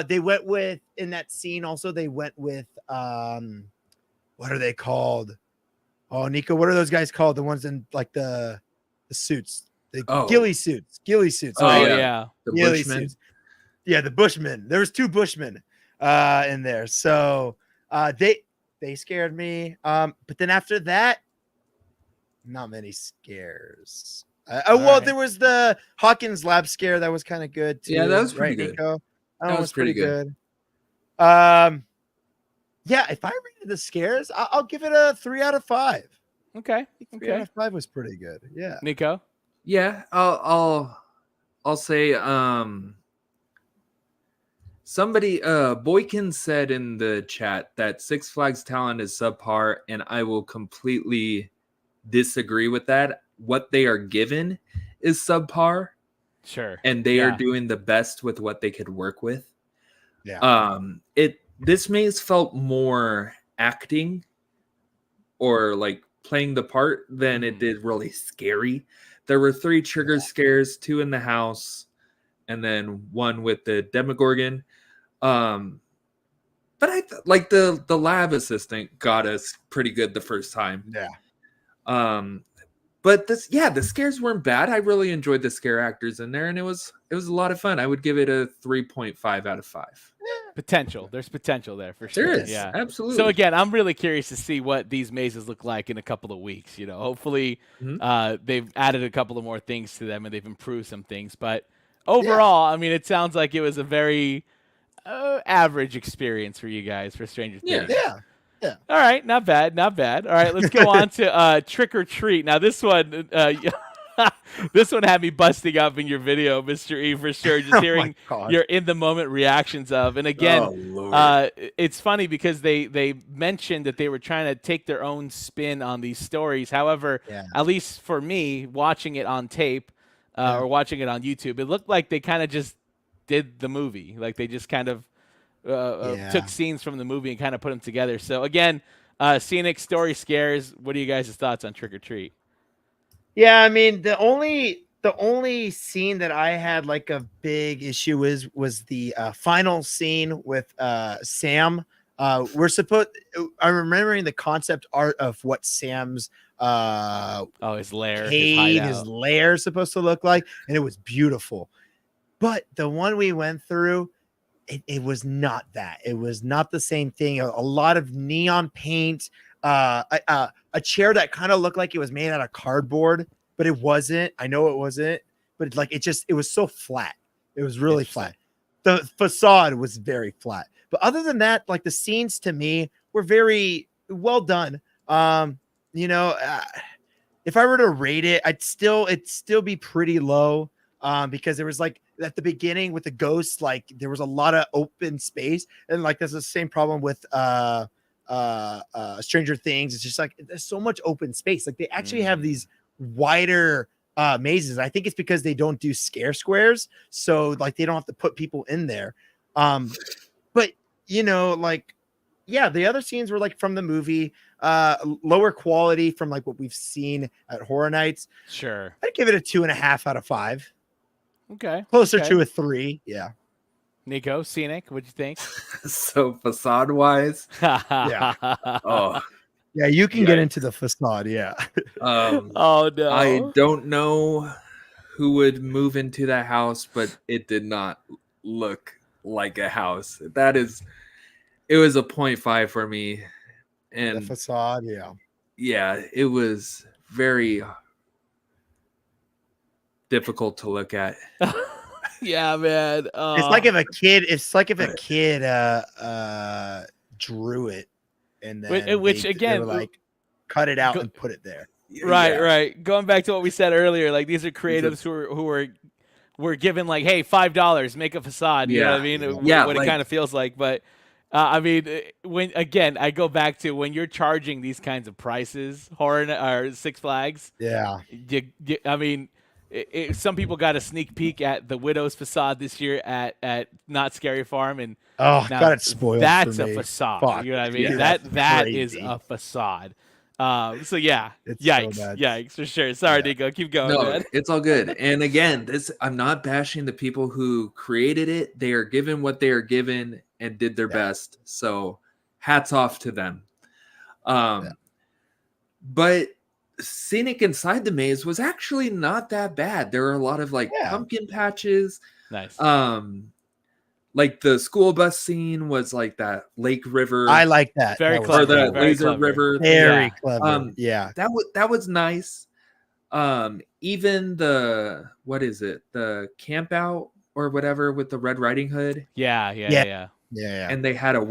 They went with in that scene also. They went with what are they called? Oh, Nico, what are those guys called? The ones in like the suits, the ghillie suits. Oh right? yeah, the ghillie Bushmen. suits. Yeah, the Bushmen. There was two Bushmen in there, so they scared me. But then after that, not many scares. There was the Hawkins lab scare that was kind of good too. Yeah, that was pretty good. Nico? That was pretty good. If I rated the scares, I'll give it a 3 out of 5. Okay. 3 out of 5 was pretty good. Yeah, Nico. Yeah, I'll say somebody Boykin said in the chat that Six Flags talent is subpar, and I will completely disagree with that. What they are given is subpar. Sure. And they are doing the best with what they could work with. Yeah. This maze felt more acting or like playing the part than it did really scary. There were 3 trigger scares, 2 in the house, and then 1 with the Demogorgon. But I like the lab assistant got us pretty good the first time. Yeah. But the scares weren't bad. I really enjoyed the scare actors in there, and it was a lot of fun. I would give it a 3.5 out of 5. Potential. There's potential there for sure. There is, yeah, absolutely. So again, I'm really curious to see what these mazes look like in a couple of weeks. Hopefully they've added a couple of more things to them and they've improved some things. But overall, I mean, it sounds like it was a very average experience for you guys for Stranger Things. Yeah. All right, not bad. All right, let's go on to Trick or Treat. Now this one, this one had me busting up in your video, Mr. E, for sure. Just hearing your in the moment reactions of, and again, it's funny because they mentioned that they were trying to take their own spin on these stories. However, at least for me, watching it on tape or watching it on YouTube, it looked like they kind of just did the movie, like they just kind of took scenes from the movie and kind of put them together. So again, scenic story scares. What are you guys' thoughts on Trick or Treat? Yeah, I mean the only scene that I had like a big issue was the final scene with Sam. I'm remembering the concept art of what Sam's his lair, his lair is supposed to look like, and it was beautiful. But the one we went through, it was not that. It was not the same thing. A lot of neon paint, a chair that kind of looked like it was made out of cardboard, but it wasn't. I know it wasn't, but it was so flat. It was really flat. The facade was very flat. But other than that, like the scenes to me were very well done. You know, if I were to rate it, it'd still be pretty low. Because there was like at the beginning with the ghosts, like there was a lot of open space, and like there's the same problem with Stranger Things. It's just like there's so much open space. Like they actually have these wider mazes. I think it's because they don't do scare squares, so like they don't have to put people in there. But you know, like yeah, the other scenes were like from the movie, lower quality from like what we've seen at Horror Nights. Sure, I'd give it a 2.5 out of 5. Okay, Closer to a 3. Yeah. Nico, Scenic, what'd you think? So facade wise, Yeah. oh Yeah, you can get into the facade. Yeah. Oh no, I don't know who would move into that house, but it did not look like a house. It was a 0.5 for me. And The facade. Yeah. yeah, it was very difficult to look at. yeah, man. It's like if a kid drew it and then which they again were like cut it out go- and put it there. Right, Yeah. right. Going back to what we said earlier, like these are creatives who were given like, hey, $5, make a facade. You know what I mean? Yeah, what like- it kind of feels like. But I mean, when again, I go back to when you're charging these kinds of prices, or Six Flags. Yeah. I mean, some people got a sneak peek at the Widow's facade this year at Not Scary Farm, and Oh, now got it spoiled. that's for a me. facade. Fuck, You know what I mean? dude, that that's is crazy. a facade. So yeah, It's so yikes, bad. yikes for sure. Sorry, Nico, keep going, No, man. it's all good. And again, I'm not bashing the people who created it. They are given what they are given and did their best. So hats off to them. But scenic inside the maze was actually not that bad. There were a lot of like pumpkin patches. Nice. Like the school bus scene was like that lake river. I like that. Very That was clever. Or the Very laser clever. river. Very Yeah. clever. Yeah. That was nice. Even the the camp out or whatever with the Red Riding Hood, Yeah. Yeah. and they had a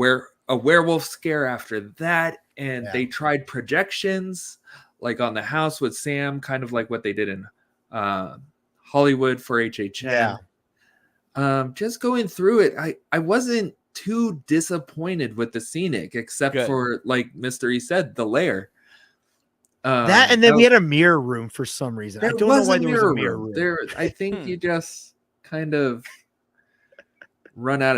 werewolf scare after that, and they tried projections like on the house with Sam, kind of like what they did in Hollywood for HHN. Just going through it, I wasn't too disappointed with the scenic, except for like Mr. E said, the lair. That and then we had a mirror room for some reason. I don't know why there was a mirror room. There, I think you just kind of ran out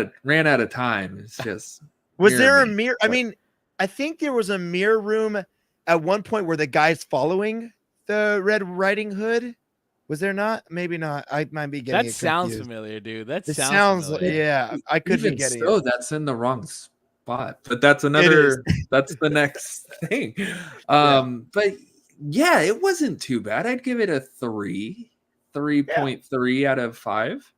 of time. It's just Was there a mirror? I mean, I think there was a mirror room at one point where the guy's following the Red Riding Hood. Was there not? Maybe not. I might be getting That it sounds confused. familiar, dude. That It sounds sounds familiar. yeah. I could be Even getting so, it. that's in the wrong spot. But that's another. That's the next thing. But yeah, it wasn't too bad. I'd give it a 3.3 out of 5.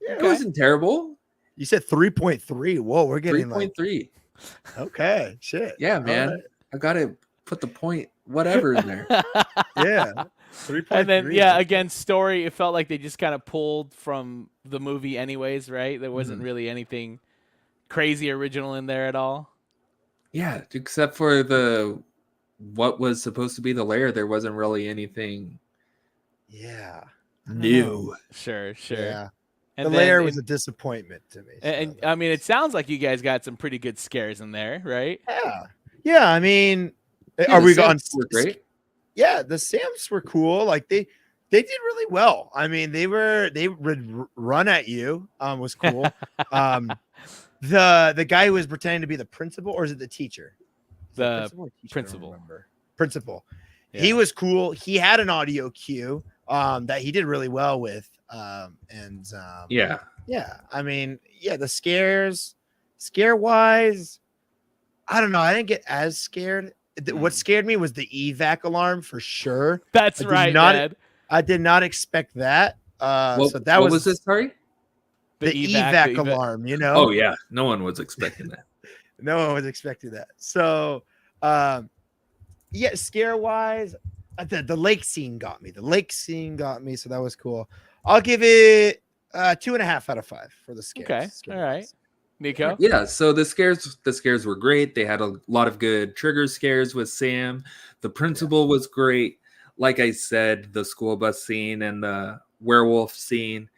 Yeah. It wasn't terrible. You said 3.3. Whoa, we're getting 3.3. okay. Shit. Yeah, man. All right. I gotta put the point whatever in there. Yeah. 3.3. And then again, story. It felt like they just kind of pulled from the movie, anyways. Right? There wasn't really anything crazy original in there at all. Yeah, except for what was supposed to be the lair. There wasn't really anything new. Sure. Yeah. And The then lair was a disappointment to me. And I mean, it sounds like you guys got some pretty good scares in there, right? Yeah. I mean, Yeah, are the we going? Sams were great. Yeah, the Sams were cool. Like they did really well. I mean, they would run at you. Was cool. The guy who was pretending to be the principal, or is it the teacher? The principal. I don't principal. remember. Principal. Yeah. He was cool. He had an audio cue that he did really well with. Yeah. I mean, the scare wise, I don't know. I didn't get as scared. What scared me was the evac alarm for sure. That's right, man. I did not expect that. What So that was it? Sorry. evac alarm, you know? Oh yeah, no one was expecting that. No one was expecting that. So, yeah, scare wise, the lake scene got me. So that was cool. I'll give it 2.5 out of 5 for the scares. Okay, all right, Nico. Yeah, so the scares were great. They had a lot of good trigger scares with Sam. The principal was great. Like I said, the school bus scene and the werewolf scene,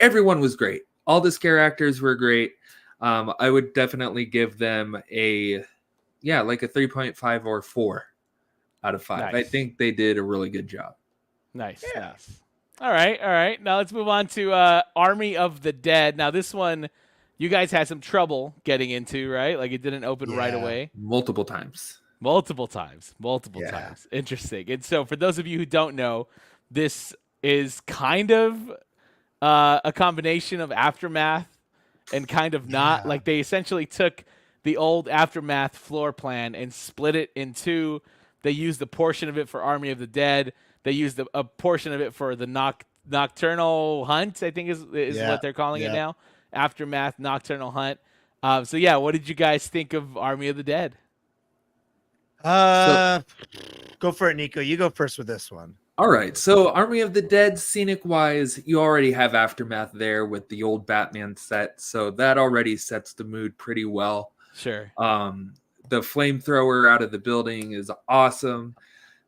everyone was great. All the scare actors were great. I would definitely give them a 3.5 or 4 out of 5. Nice. I think they did a really good job. Nice. All right. Now let's move on to Army of the Dead. Now this one, you guys had some trouble getting into, right? Like it didn't open right away. Multiple times. Multiple times. Interesting. And so for those of you who don't know, this is kind of a combination of Aftermath and kind of not. Like they essentially took the old Aftermath floor plan and split it in two. They used a portion of it for Army of the Dead. They used a portion of it for the Nocturnal Hunt, I think is what they're calling it now. Aftermath Nocturnal Hunt. So yeah, what did you guys think of Army of the Dead? Go for it, Nico. You go first with this one. All right. So Army of the Dead, scenic wise, you already have Aftermath there with the old Batman set. So that already sets the mood pretty well. Sure. The flamethrower out of the building is awesome.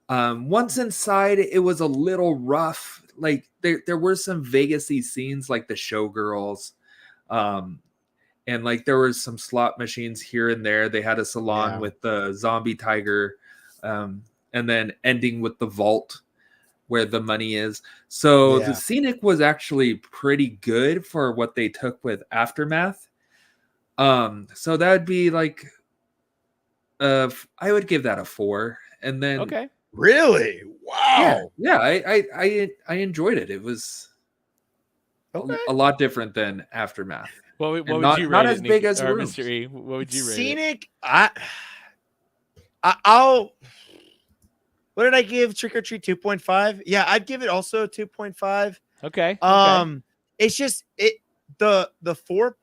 Once inside, it was a little rough. Like there were some Vegas-y scenes like the Showgirls. And like there were some slot machines here and there. They had a salon with the zombie tiger, and then ending with the vault where the money is. So the scenic was actually pretty good for what they took with Aftermath. So that would be like, I would give that a 4. And then really, wow, I enjoyed it. It was a lot different than Aftermath. What would you rate not it, as big as Rooms? Mr. E? What would you rate scenic? I'll. What did I give Trick or Treat 2.5? Yeah, I'd give it also 2.5. Okay. It's just the floor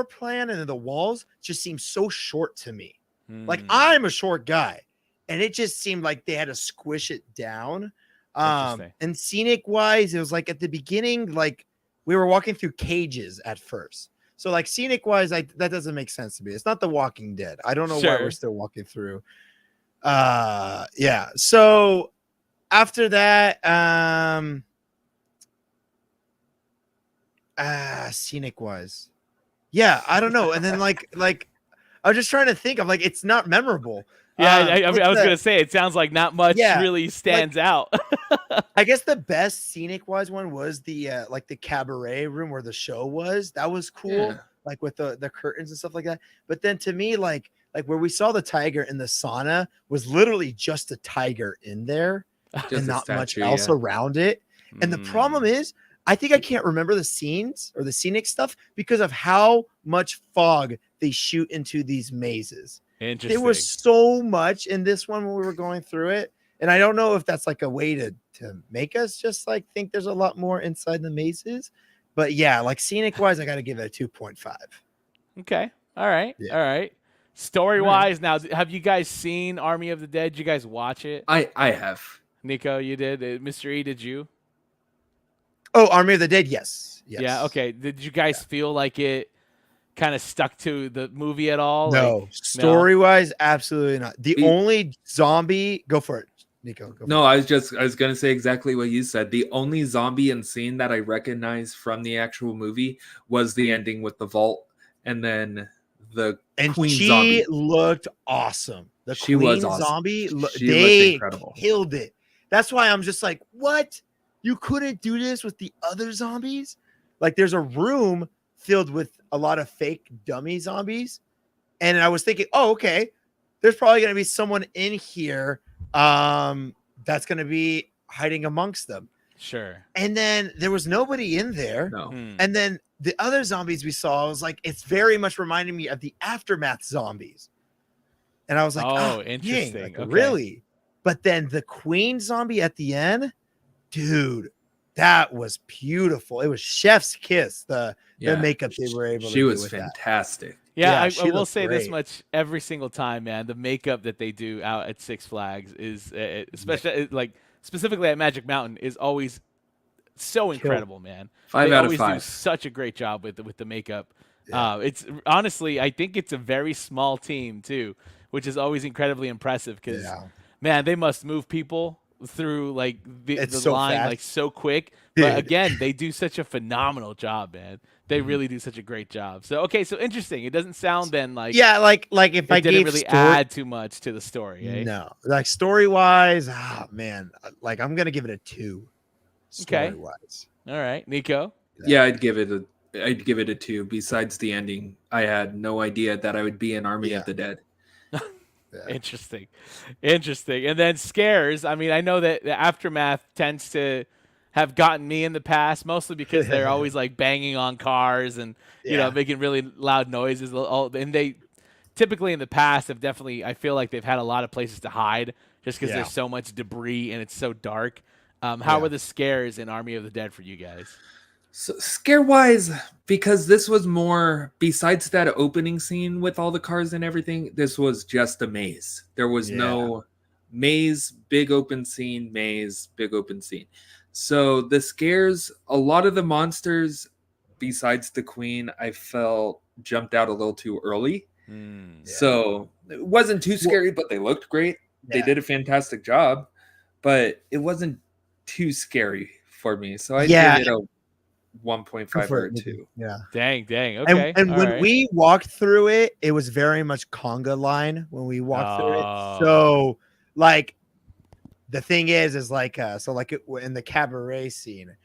plan and the walls just seem so short to me. Like I'm a short guy, and it just seemed like they had to squish it down. And scenic wise, it was like at the beginning, like we were walking through cages at first. So like scenic wise, that doesn't make sense to me. It's not The Walking Dead. I don't know why we're still walking through. So after that, scenic wise, I don't know. And then like I was just trying to think of like it's not memorable. I was gonna say it sounds like not much really stands out. I guess the best scenic wise one was the like the cabaret room where the show was. That was cool, like with the curtains and stuff like that. But then to me, like where we saw the tiger in the sauna was literally just a tiger in there and not much else around it. And the problem is, I think I can't remember the scenes or the scenic stuff because of how much fog they shoot into these mazes. Interesting. There was so much in this one when we were going through it. And I don't know if that's like a way to make us just like think there's a lot more inside the mazes. But yeah, like scenic wise, I got to give it a 2.5. Okay. All right. Yeah. All right. Story wise, now, have you guys seen Army of the Dead? Did you guys watch it? I have. Nico, you did. Mr. E, did you? Oh, Army of the Dead, yes. Yeah. Okay. Did you guys feel like it kind of stuck to the movie at all? No. Like, story wise, absolutely not. The only zombie, go for it, Nico. I was gonna say exactly what you said. The only zombie and scene that I recognized from the actual movie was the ending with the vault, and then the queen zombie looked awesome. She was awesome. Zombie, they looked incredible. Killed it. That's why I'm just like, what? You couldn't do this with the other zombies? Like, there's a room filled with a lot of fake dummy zombies, and I was thinking, oh, okay, there's probably going to be someone in here that's going to be hiding amongst them. Sure. And then there was nobody in there. No. And then the other zombies we saw, I was like, it's very much reminding me of the Aftermath zombies. And I was like, oh interesting. Dang, like, really? But then the queen zombie at the end, dude, that was beautiful. It was chef's kiss. The makeup they were able to She do was with that. fantastic. Yeah, I she will looked say this great. much every single time, man. The makeup that they do out at Six Flags is, especially like specifically at Magic Mountain, is always so incredible, man. 5 They out of always do 5. such a great job with the makeup. Yeah. It's honestly, I think it's a very small team too, which is always incredibly impressive because, man, they must move people through like the so line fast. like so quick. Dude. But again, they do such a phenomenal job, man. They really do such a great job. So okay, so interesting. It doesn't sound then like like if it I didn't gave really story, add too much to the story. Eh? no, like story wise, man, like I'm gonna give it a 2. Okay. Story wise, All right, Nico. Yeah, I'd give it a 2. Besides the ending, I had no idea that I would be in Army of the Dead. Interesting. And then scares. I mean, I know that the Aftermath tends to have gotten me in the past, mostly because they're always like banging on cars and you know making really loud noises. And they typically in the past have definitely, I feel like they've had a lot of places to hide just because there's so much debris and it's so dark. How were the scares in Army of the Dead for you guys? So, scare wise, because this was more, besides that opening scene with all the cars and everything, this was just a maze. There was no maze, big open scene, maze, big open scene. So the scares, a lot of the monsters, besides the queen, I felt jumped out a little too early. So it wasn't too scary, but they looked great. They did a fantastic job, but it wasn't too scary for me. So I give it a 1.5 or a 2. Yeah. Dang. Okay. And when right. we walked through it, it was very much conga line when we walked through it. So like the thing is like so like in the cabaret scene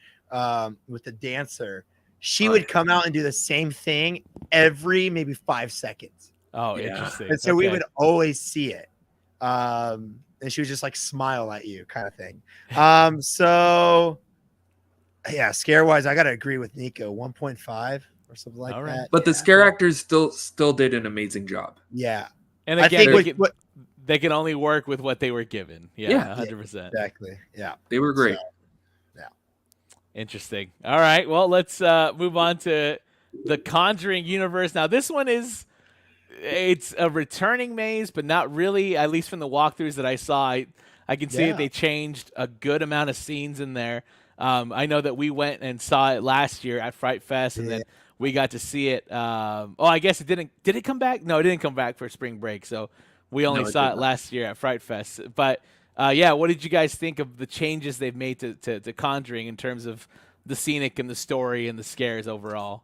with the dancer, she would come out and do the same thing every maybe 5 seconds. Oh, interesting. And so we would always see it. And she would just like smile at you kind of thing. So yeah, scare wise, I gotta agree with Nico. 1.5 or something like that. But the scare actors still did an amazing job. Yeah. And again, they can only work with what they were given. Yeah, 100%. Exactly. Yeah. They were great. So, interesting. All right. Well, let's move on to the Conjuring Universe. Now, this one it's a returning maze, but not really, at least from the walkthroughs that I saw. I can see that they changed a good amount of scenes in there. I know that we went and saw it last year at Fright Fest, and then we got to see it. I guess it didn't. Did it come back? No, it didn't come back for spring break. So we only saw it last year at Fright Fest. But what did you guys think of the changes they've made to Conjuring in terms of the scenic and the story and the scares overall?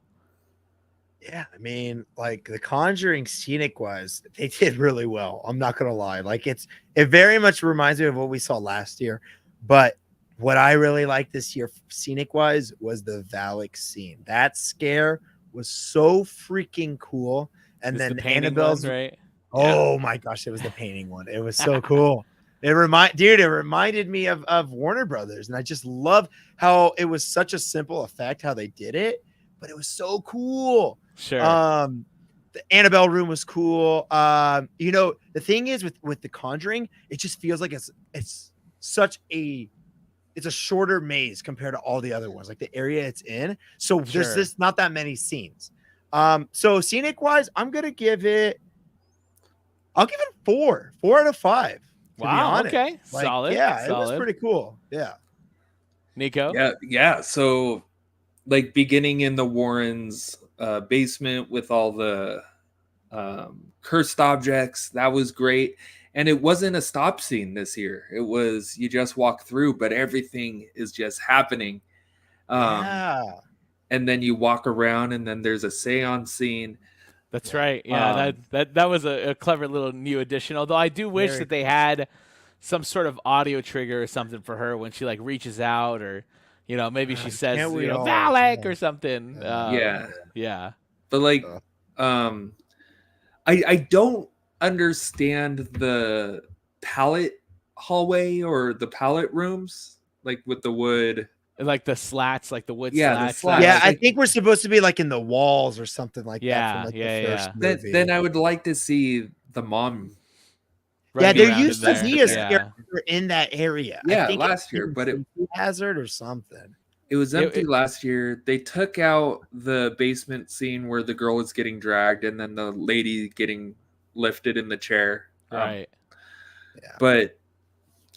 Yeah, I mean, like the Conjuring scenic wise, they did really well. I'm not gonna lie. Like it very much reminds me of what we saw last year, but what I really liked this year, scenic wise, was the Valak scene. That scare was so freaking cool. And then the Annabelle's right? Oh my gosh, it was the painting one. It was so cool. It reminded me of Warner Brothers, and I just love how it was such a simple effect how they did it, but it was so cool. Sure. The Annabelle room was cool. The thing is with the Conjuring, it just feels like it's a shorter maze compared to all the other ones, like the area it's in. So there's just not that many scenes. So scenic wise, I'll give it 4 out of 5. Wow. Okay. Like, solid. Yeah, solid. It was pretty cool. Yeah. Nico. Yeah. So like beginning in the Warrens' basement with all the cursed objects, that was great. And it wasn't a stop scene this year. It was you just walk through, but everything is just happening. And then you walk around, and then there's a seance scene. That's right. Yeah, that was a clever little new addition. Although I do wish that they had some sort of audio trigger or something for her when she like reaches out, or maybe she says Valak or something. Yeah. But like, I don't understand the pallet hallway or the pallet rooms, like with the wood, like the slats, like the wood slats. Yeah, I think we're supposed to be like in the walls or something like that. From, the first movie. Then I would like to see the mom. There used to be a character in that area. Yeah, last year, but it hazard or something. It was empty last year. They took out the basement scene where the girl was getting dragged and then the lady getting lifted in the chair. Right. But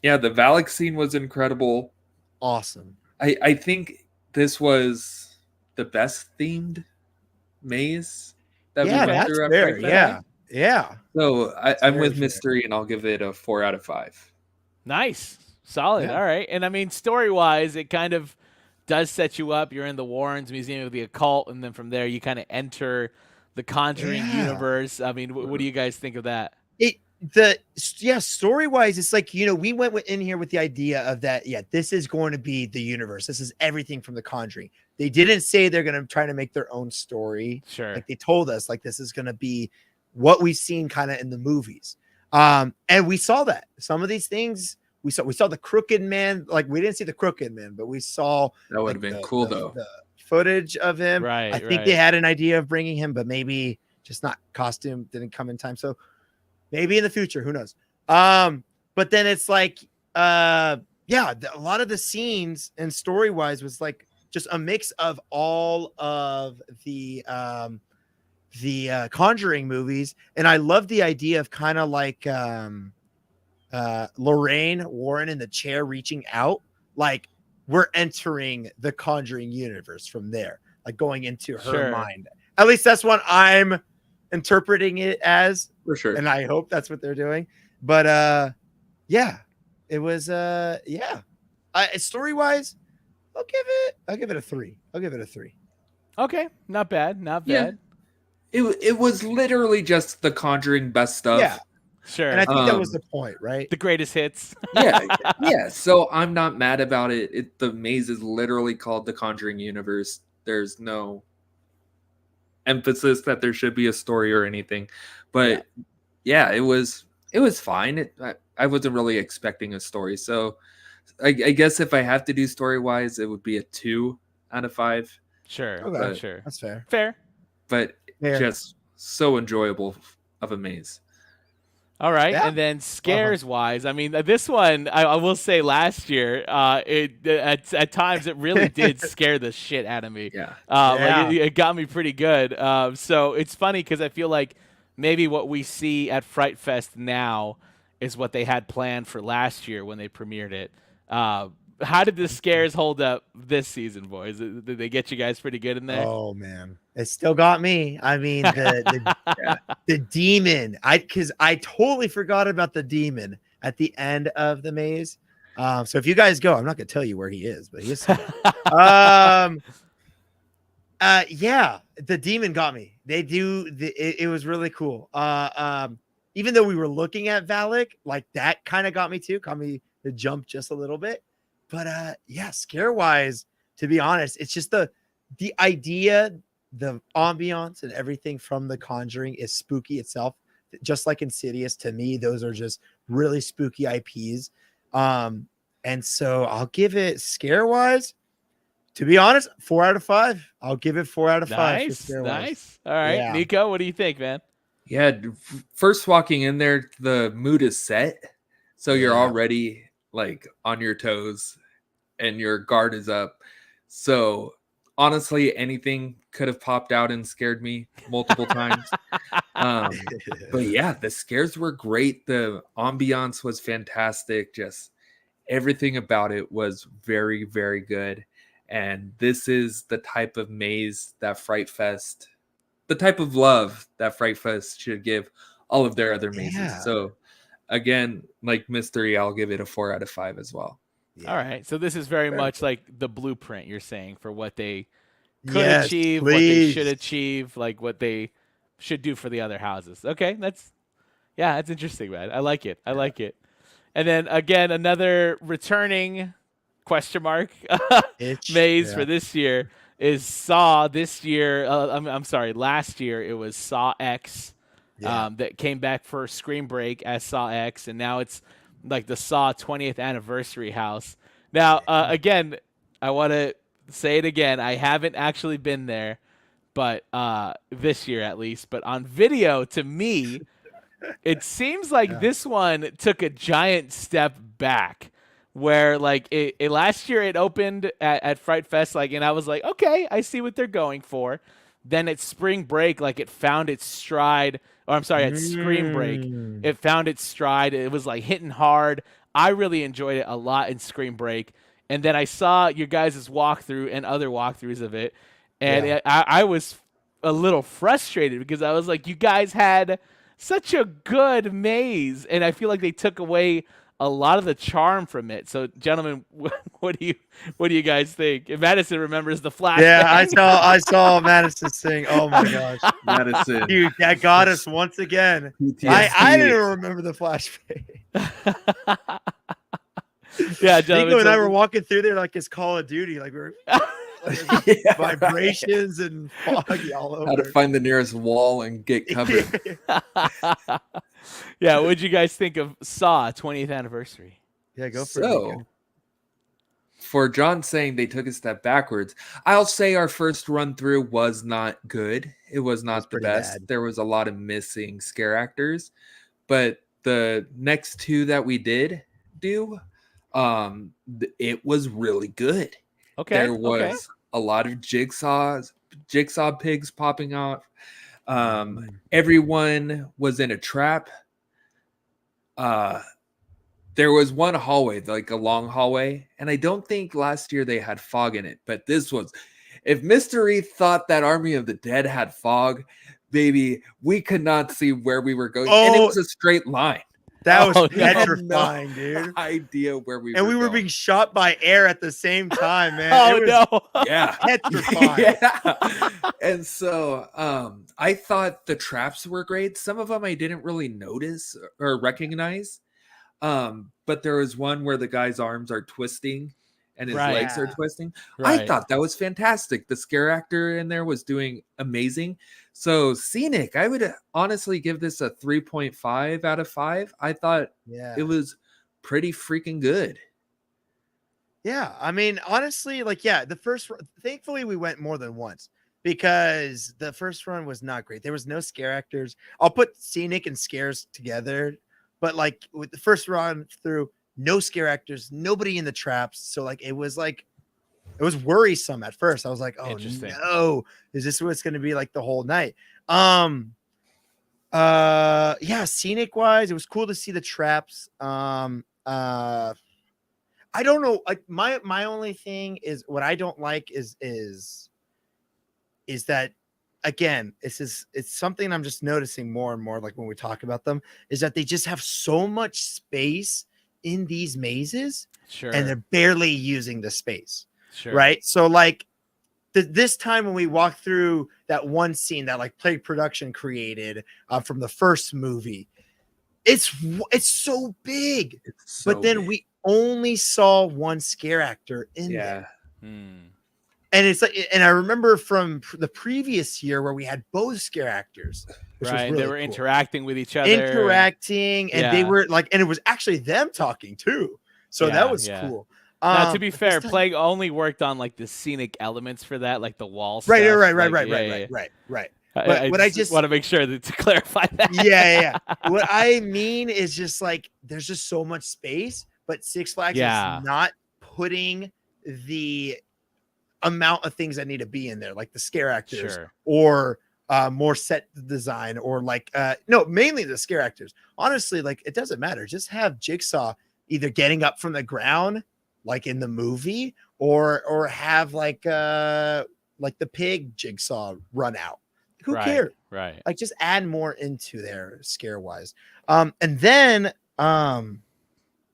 yeah, the Valak scene was incredible. Awesome. I think this was the best themed maze that we went through at Fright Fest. Yeah. So I'm with Mystery, and I'll give it a 4 out of 5. Nice. Solid. Yeah. All right. And I mean, story-wise, it kind of does set you up. You're in the Warrens Museum of the Occult, and then from there you kind of enter the Conjuring Universe. I mean, what do you guys think of that? Story-wise, it's like, we went in here with the idea of that, this is going to be the universe. This is everything from the Conjuring. They didn't say they're going to try to make their own story. Sure. Like they told us, like, this is going to be what we've seen kind of in the movies. And we saw that. Some of these things, we saw the Crooked Man. Like, we didn't see the Crooked Man, but we saw that would have been cool though. The footage of him. Right. I think they had an idea of bringing him, but maybe just not costume didn't come in time. So maybe in the future, who knows? But then it's like, a lot of the scenes and story-wise was like just a mix of all of the Conjuring movies, and I love the idea of kind of like Lorraine Warren in the chair reaching out, like we're entering the Conjuring universe from there, like going into her mind. At least that's what I'm interpreting it as, for sure, and I hope that's what they're doing. But it was story-wise, I'll give it a 3. Okay, not bad. Yeah. It was literally just the Conjuring best stuff. Yeah. Sure. And I think that was the point, right? The greatest hits. Yeah. So I'm not mad about it. The maze is literally called the Conjuring Universe. There's no emphasis that there should be a story or anything. But it was fine. I wasn't really expecting a story. So I guess if I have to do story-wise, it would be a 2 out of 5. Sure. Okay. Sure. That's fair. Fair. But just so enjoyable of a maze. All right, and then scares-wise, I mean, this one, I will say like, at times it really did scare the shit out of me. Yeah. Like it got me pretty good. So it's funny because I feel like maybe what we see at Fright Fest now is what they had planned for last year when they premiered it. How did the scares hold up this season, boys? Did they get you guys pretty good in there? Oh man, it still got me. I mean, the demon. Because I totally forgot about the demon at the end of the maze. So if you guys go, I'm not gonna tell you where he is, but he is. The demon got me. They do. It was really cool. Even though we were looking at Valak, like that kind of got me too. Got me to jump just a little bit. But scare wise, to be honest, it's just the idea, the ambiance, and everything from The Conjuring is spooky itself. Just like Insidious, to me, those are just really spooky IPs. And so I'll give it scare wise. To be honest, 4 out of 5. I'll give it 4 out of 5. Nice. All right, Nico, what do you think, man? Yeah, first walking in there, the mood is set, so you're already like on your toes and your guard is up. So honestly, anything could have popped out and scared me multiple times. But yeah, the scares were great. The ambiance was fantastic. Just everything about it was very, very good. And this is the type of maze that Fright Fest, the type of love that Fright Fest should give all of their other mazes. Yeah. So again, like Mystery, I'll give it a 4 out of 5 as well. All right. So this is very much like the blueprint you're saying for what they could achieve, what they should achieve, like what they should do for the other houses. Okay. That's interesting, man. I like it. And then again, another returning question mark maze for this year is Saw. This year, I'm sorry, last year it was Saw X. That came back for Scream Break as Saw X, and now it's like the Saw 20th anniversary house. Now, again, I want to say it again. I haven't actually been there, but this year at least. But on video, to me, it seems like this one took a giant step back, where like it last year it opened at Fright Fest, like, and I was like, okay, I see what they're going for. Then at spring break, like it found its stride, or I'm sorry, at Scream Break, it found its stride. It was like hitting hard. I really enjoyed it a lot in Scream Break. And then I saw your guys' walkthrough and other walkthroughs of it, and I was a little frustrated because I was like, you guys had such a good maze, and I feel like they took away a lot of the charm from it. So, gentlemen, what do you guys think? If Madison remembers the flashback. Yeah, I saw Madison sing. Oh my gosh, Madison, dude, that got us once again. I didn't remember the flashback. Yeah, gentlemen, Nico and I were walking through there like it's Call of Duty, like we were vibrations and foggy all over. How to find the nearest wall and get covered. Yeah, what'd you guys think of Saw 20th anniversary? Yeah, go for it. For John saying they took a step backwards, I'll say our first run through was not good. It was not the best. Bad. There was a lot of missing scare actors, but the next two that we did do, it was really good. Okay. There was a lot of jigsaw pigs popping off. Everyone was in a trap. There was one hallway, like a long hallway, and I don't think last year they had fog in it, but this was. If Mystery thought that Army of the Dead had fog, baby, we could not see where we were going, and it was a straight line. That was no. petrifying, dude. Idea where we and were we were going. being shot by air at the same time, man. No. Yeah. Petrifying. Yeah. And so I thought the traps were great. Some of them I didn't really notice or recognize. But there was one where the guy's arms are twisting and his legs are twisting. Right. I thought that was fantastic. The scare actor in there was doing amazing. So Scenic, I would honestly give this a 3.5 out of 5. I thought it was pretty freaking good. Yeah, I mean, honestly, like, the first, thankfully we went more than once because the first run was not great. There was no scare actors. I'll put Scenic and scares together, but like with the first run through, no scare actors, nobody in the traps. So like, it was worrisome at first. I was like, oh no, is this what it's going to be like the whole night? Scenic wise, it was cool to see the traps. I don't know. Like my only thing is what I don't like is that, again, it's something I'm just noticing more and more, like when we talk about them, is that they just have so much space in these mazes, and they're barely using the space. Right. So like this time when we walked through that one scene that like Plague Production created from the first movie, it's so big, but then we only saw one scare actor in there. And it's like, and I remember from the previous year where we had both scare actors, right? Really they were cool. interacting with each other, and they were like, and it was actually them talking too. So that was cool. Now, to be fair, Plague only worked on like the scenic elements for that, like the wall stuff. Right. But I just want to make sure to clarify that. Yeah. What I mean is just like there's just so much space, but Six Flags is not putting the amount of things that need to be in there, like the scare actors or more set design, or like mainly the scare actors. Honestly, like it doesn't matter. Just have Jigsaw either getting up from the ground, like in the movie, or have like the pig Jigsaw run out. Who cares? Right. Like just add more into there scare wise. And then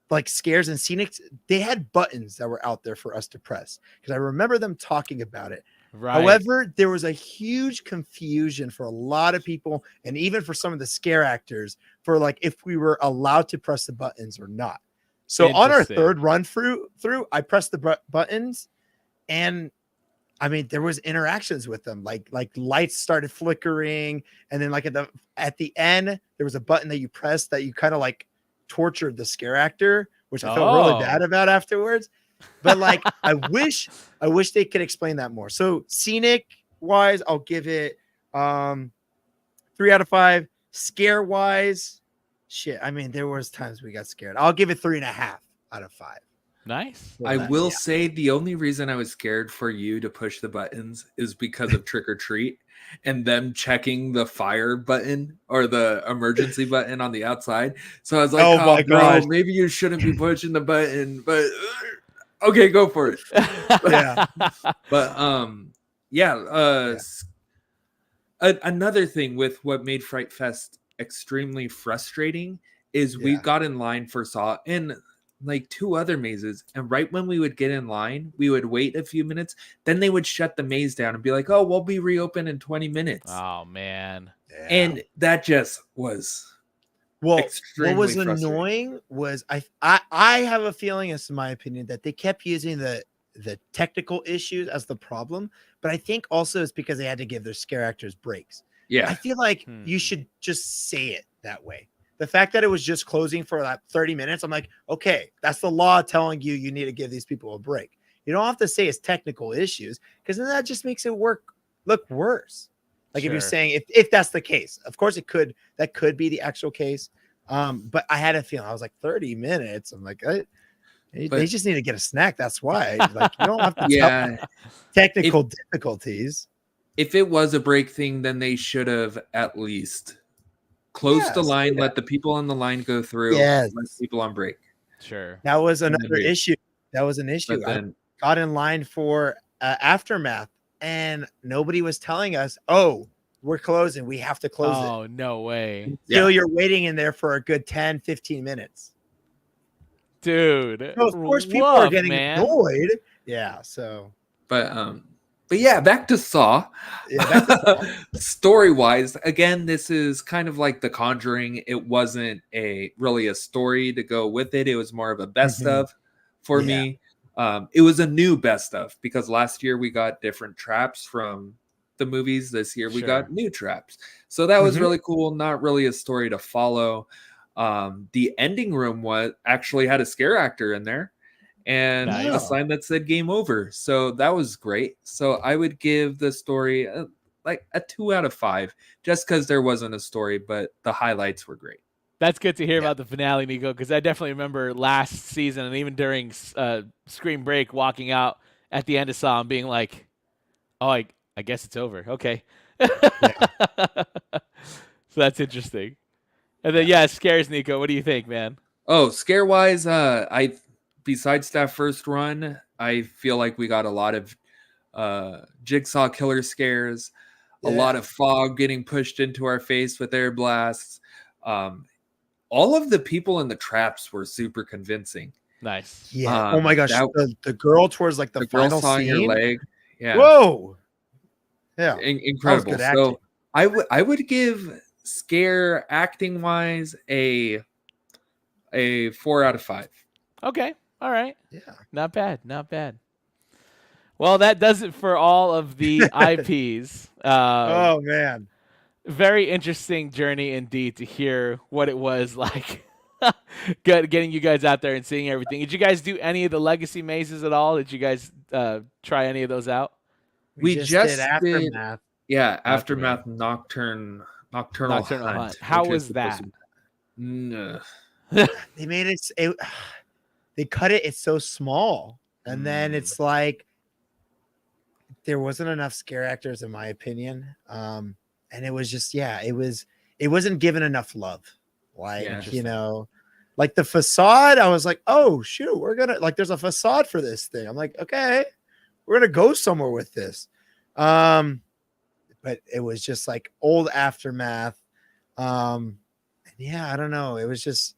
like scares and scenics, they had buttons that were out there for us to press because I remember them talking about it. Right. However, there was a huge confusion for a lot of people, and even for some of the scare actors, for like if we were allowed to press the buttons or not. So on our third run through, I pressed the buttons, and I mean there was interactions with them, like lights started flickering, and then like at the end there was a button that you pressed that you kind of like tortured the scare actor, which I felt really bad about afterwards. But like I wish they could explain that more. So scenic wise, I'll give it 3 out of 5. Scare wise, shit, I mean there was times we got scared. I'll give it 3.5 out of 5. Nice. I Well, will yeah. say the only reason I was scared for you to push the buttons is because of Trick or Treat and them checking the fire button or the emergency button on the outside. So I was like, Oh "Oh, my bro, gosh. maybe you shouldn't be pushing the button." But okay, go for it. Yeah. But yeah. Yeah. Another thing with what made Fright Fest extremely frustrating is we Yeah. got in line for Saw and like 2 other mazes, and right when we would get in line, we would wait a few minutes, then they would shut the maze down and be like, "Oh, we'll be reopened in 20 minutes." Oh man. Yeah. And that just was Well, extremely what was frustrating. annoying was I have a feeling, it's my opinion, that they kept using the technical issues as the problem, but I think also it's because they had to give their scare actors breaks. I Yeah. feel like you should just say it that way. The fact that it was just closing for like 30 minutes, I'm like, okay, that's the law telling you need to give these people a break. You don't have to say it's technical issues, because then that just makes it look worse. Like if you're Sure. saying if that's the case, of course that could be the actual case. But I had a feeling, I was like 30 minutes. I'm like, they But- just need to get a snack. That's why. Like, you don't have to tell Yeah. technical difficulties. If it was a break thing, then they should have at least closed the Yes, line, yeah. let the people on the line go through, Yes. let people on break. Sure. That was And then another issue. That was an issue. But then I got in line for Aftermath, and nobody was telling us, "Oh, we're closing. We have to close it." Oh, no way. Until you're waiting in there for a good 10, 15 minutes. Dude. So of course, people are woof, getting man. annoyed. Yeah. So but yeah, back to Saw. yeah, that's Story wise, again, this is kind of like The Conjuring. It wasn't really a story to go with it. It was more of a best Mhm. of for Yeah. me. It was a new best of because last year we got different traps from the movies. This year we got new traps. So that was Mhm. really cool. Not really a story to follow. The ending room actually had a scare actor in there and a Nice. sign that said game over. So that was great. So I would give the story like a 2 out of 5 just because there wasn't a story, but the highlights were great. That's good to hear about the finale, Nico, because I definitely remember last season and even during Scream Break walking out at the end of Saw and being like, oh, I guess it's over. Okay. So that's interesting. And then, scares, Nico. What do you think, man? Oh, scare wise, besides that first run, I feel like we got a lot of Jigsaw killer scares, a lot of fog getting pushed into our face with air blasts. All of the people in the traps were super convincing. Nice. Yeah. Oh my gosh. The girl towards like the girl final sawing scene. your leg. Yeah. Whoa. Yeah. Incredible. Good acting. So I would give scare acting wise a 4 out of 5. Okay. All right. Yeah. Not bad. Not bad. Well, that does it for all of the IPs. Oh man. Very interesting journey indeed to hear what it was like getting you guys out there and seeing everything. Did you guys do any of the legacy mazes at all? Did you guys try any of those out? We just did Aftermath. Yeah, Aftermath Nocturnal Hunt. How was that? They made it. They cut it. It's so small, and then it's like there wasn't enough scare actors, in my opinion. And it was just it wasn't given enough love. Like like the facade. I was like, oh shoot, we're gonna there's a facade for this thing. I'm like, okay, we're gonna go somewhere with this. But it was just like old Aftermath. And I don't know. It was just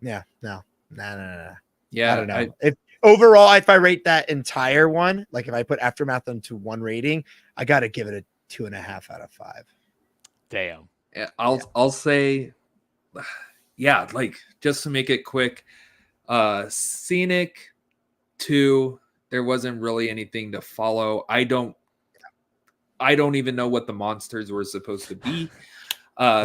no. Yeah, I don't know. If overall, if I rate that entire one, like if I put Aftermath into 1 rating, I got to give it a 2.5 out of 5. Damn. I'll say, like just to make it quick, Scenic 2, there wasn't really anything to follow. I don't even know what the monsters were supposed to be.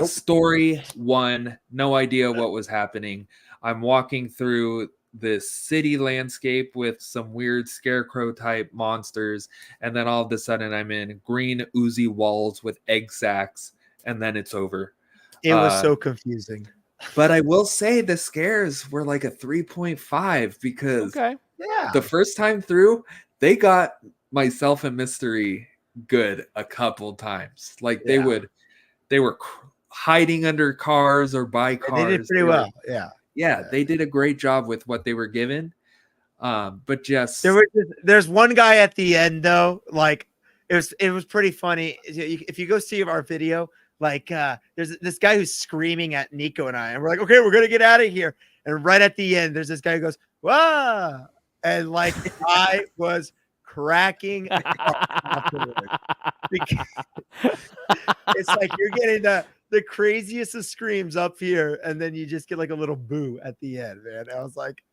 Story 1, no idea what was happening. I'm walking through this city landscape with some weird scarecrow type monsters, and then all of a sudden I'm in green oozy walls with egg sacs, and then it's over. It was so confusing. But I will say the scares were like a 3.5 because Okay. Yeah. the first time through, they got myself and Mystery good a couple times. Like they Yeah. were hiding under cars or by cars. They did pretty well. Yeah. They did a great job with what they were given. But just There's one guy at the end though, like it was pretty funny. If you go see our video, like there's this guy who's screaming at Nico and I, and we're like, okay, we're gonna get out of here. And right at the end, there's this guy who goes, "Wow!" And like I was cracking up afterwards. Because it's like you're getting the craziest of screams up here, and then you just get like a little boo at the end, man. I was like,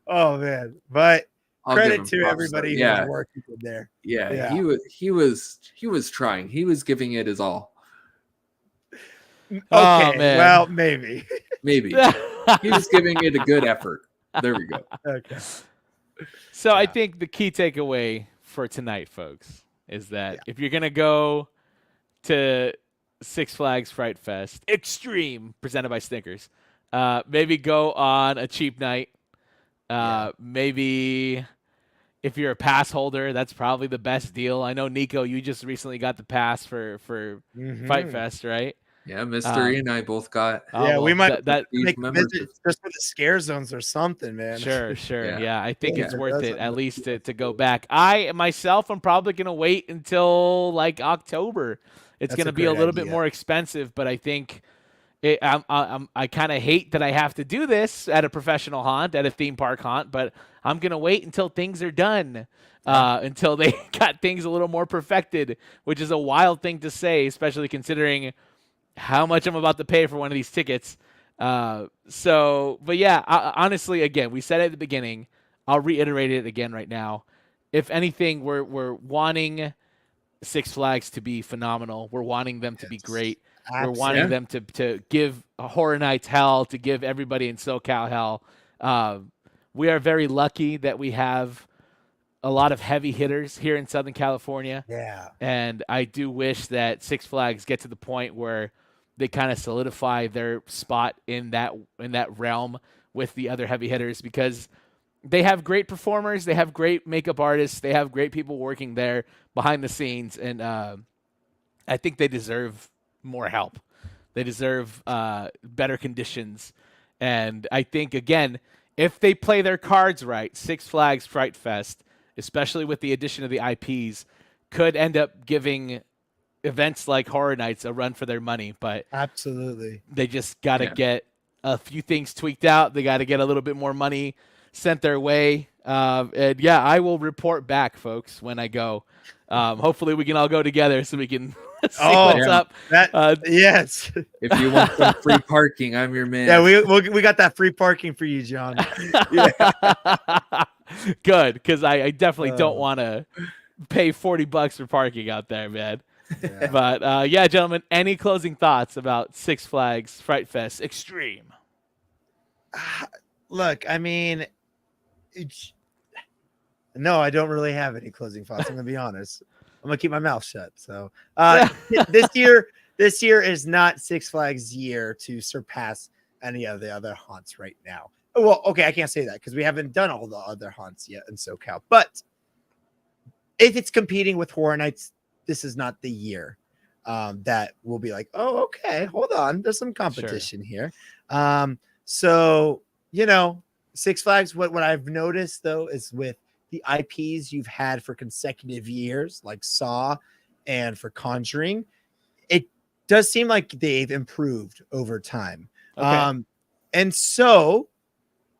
oh man, but I'll give credit him to props, everybody though. who was working in there. Yeah, he was trying. He was giving it his all. Okay, man. well, maybe. Maybe he was giving it a good effort. There we go. Okay. So I think the key takeaway for tonight, folks, is that if you're gonna go to Six Flags Fright Fest Extreme, presented by Snickers, maybe go on a cheap night. Maybe if you're a pass holder, that's probably the best deal. I know, Nico, you just recently got the pass for Fright Fest, right? Yeah, Mystery and I both got. We might that make membership. visits just for the scare zones or something, man. Sure. Yeah, I think it's Yeah, worth that's it at least to go back. I myself am probably gonna wait until like October. It's That's gonna a be a great little bit idea. more expensive, but I think I kind of hate that I have to do this at a professional haunt, at a theme park haunt, but I'm gonna wait until things are done, until they got things a little more perfected, which is a wild thing to say, especially considering how much I'm about to pay for one of these tickets. But yeah, honestly, again, we said it at the beginning. I'll reiterate it again right now. If anything, we're wanting Six Flags to be phenomenal. We're wanting them to be great. We're wanting them to give Horror Nights hell, to give everybody in SoCal hell. We are very lucky that we have a lot of heavy hitters here in Southern California. Yeah. And I do wish that Six Flags get to the point where they kind of solidify their spot in that realm with the other heavy hitters, because they have great performers, they have great makeup artists, they have great people working there behind the scenes, and I think they deserve more help. They deserve better conditions, and I think, again, if they play their cards right, Six Flags Fright Fest, especially with the addition of the IPs, could end up giving events like Horror Nights a run for their money. But Absolutely. they just got to get a few things tweaked out. They got to get a little bit more money sent their way. And yeah, I will report back, folks, when I go. Hopefully we can all go together so we can see what's up. Yes. If you want some free parking, I'm your man. Yeah, we got that free parking for you, John. Good, because I definitely don't want to pay $40 for parking out there, man. Yeah. But yeah, gentlemen, any closing thoughts about Six Flags Fright Fest Extreme? Look, I mean, no, I don't really have any closing thoughts. I'm gonna be honest. I'm gonna keep my mouth shut. So this year is not Six Flags' year to surpass any of the other haunts right now. Well, okay, I can't say that because we haven't done all the other haunts yet in SoCal. But if it's competing with Horror Nights, this is not the year that will be like, oh, okay, hold on, there's some competition here. So, you know, Six Flags, what I've noticed, though, is with the IPs you've had for consecutive years, like Saw and for Conjuring, it does seem like they've improved over time. Okay. And so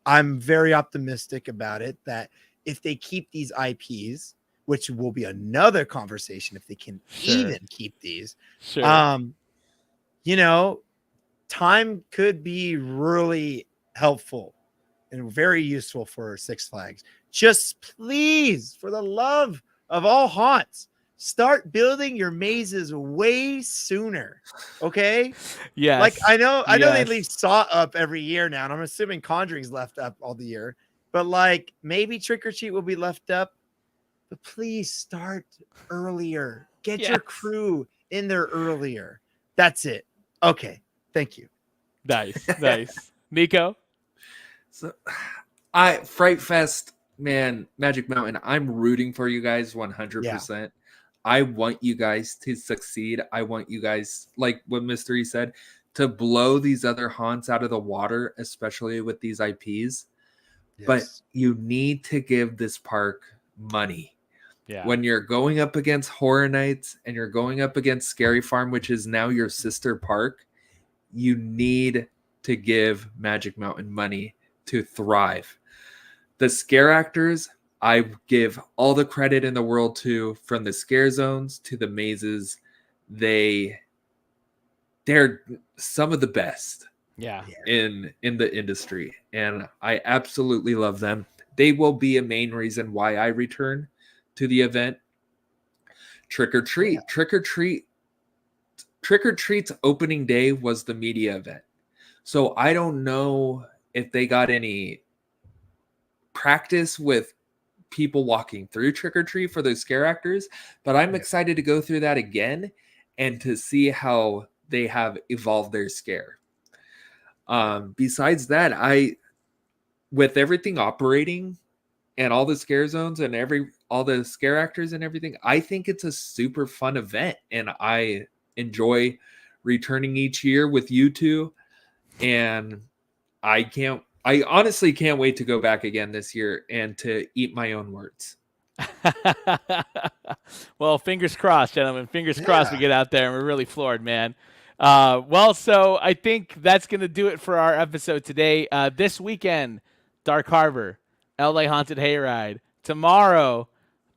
I'm very optimistic about it that if they keep these IPs, which will be another conversation if they can even keep these, you know, time could be really helpful and very useful for Six Flags. Just please, for the love of all haunts, start building your mazes way sooner. Okay? Yes. Like I know they leave Saw up every year now, and I'm assuming Conjuring's left up all the year. But like maybe Trick or Treat will be left up. But please start earlier. Get your crew in there earlier. That's it. Okay. Thank you. Nice. Nico? So, Fright Fest, man, Magic Mountain. I'm rooting for you guys 100%. I want you guys to succeed. I want you guys, like what Mystery said, to blow these other haunts out of the water, especially with these IPs. But you need to give this park money. Yeah. When you're going up against Horror Nights and you're going up against Scary Farm, which is now your sister park, you need to give Magic Mountain money to thrive. The scare actors, I give all the credit in the world to, from the scare zones to the mazes. They're some of the best in the industry, and I absolutely love them. They will be a main reason why I return to the event. Trick or Treat's opening day was the media event, so I don't know if they got any practice with people walking through Trick or Treat for those scare actors, but I'm excited to go through that again and to see how they have evolved their scare. Besides that, with everything operating and all the scare zones and all the scare actors and everything, I think it's a super fun event, and I enjoy returning each year with you two, and I honestly can't wait to go back again this year and to eat my own words. Well, fingers crossed, gentlemen. Fingers crossed we get out there, and we're really floored, man. So I think that's going to do it for our episode today. This weekend, Dark Harbor, LA Haunted Hayride. Tomorrow,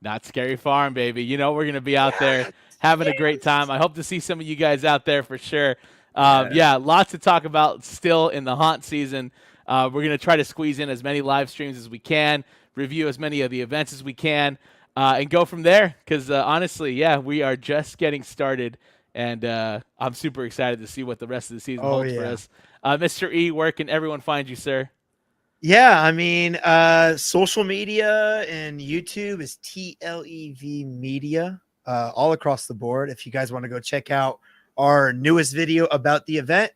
Not Scary Farm, baby. You know we're going to be out there having a great time. I hope to see some of you guys out there for sure. Lots to talk about still in the haunt season. We're going to try to squeeze in as many live streams as we can, review as many of the events as we can, and go from there. Because honestly, we are just getting started, and I'm super excited to see what the rest of the season holds for us. Mr. E, where can everyone find you, sir? Yeah, I mean, social media and YouTube is TLEV Media, all across the board. If you guys want to go check out our newest video about the event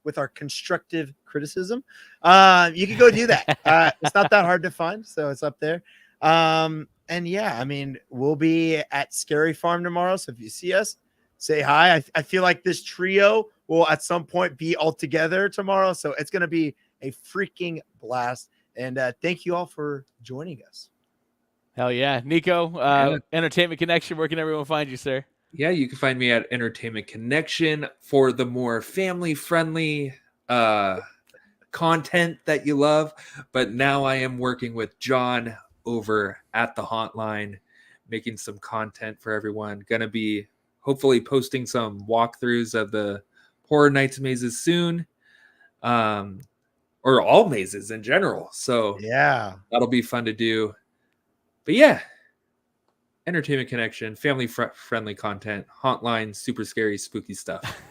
with our constructive criticism, you can go do that. It's not that hard to find, so it's up there. And yeah, I mean, we'll be at Scary Farm tomorrow, so if you see us, say hi. I feel like this trio will at some point be all together tomorrow, so it's going to be a freaking blast. And thank you all for joining us. Hell yeah. Nico, Entertainment Connection, where can everyone find you, sir? Yeah, you can find me at Entertainment Connection for the more family-friendly content that you love. But now I am working with John over at the Hauntline, making some content for everyone. Going to be hopefully posting some walkthroughs of the Horror Nights mazes soon. Or all mazes in general. So yeah, that'll be fun to do. But yeah, Entertainment Connection, family friendly content, Hauntline, super scary, spooky stuff.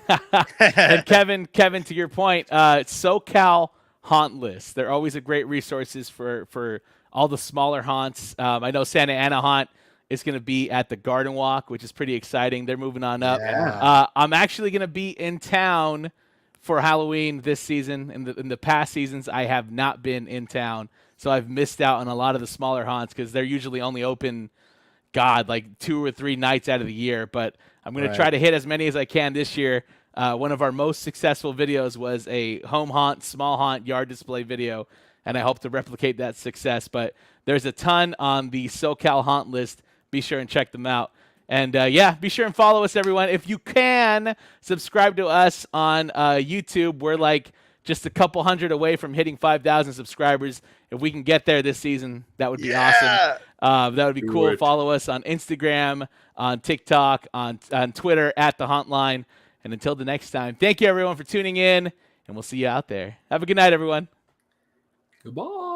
And Kevin, to your point, SoCal Haunt List. They're always a great resources for all the smaller haunts. I know Santa Ana Haunt is going to be at the Garden Walk, which is pretty exciting. They're moving on up. Yeah. I'm actually going to be in town for Halloween this season. In the past seasons, I have not been in town, so I've missed out on a lot of the smaller haunts because they're usually only open, like 2 or 3 nights out of the year. But I'm going to try to hit as many as I can this year. One of our most successful videos was a home haunt, small haunt, yard display video, and I hope to replicate that success. But there's a ton on the SoCal Haunt List. Be sure and check them out. And be sure and follow us, everyone. If you can, subscribe to us on YouTube. We're like just a couple hundred away from hitting 5,000 subscribers. If we can get there this season, that would be awesome. That would be cool. Follow us on Instagram, on TikTok, on Twitter, at The Hauntline. And until the next time, thank you, everyone, for tuning in, and we'll see you out there. Have a good night, everyone. Goodbye.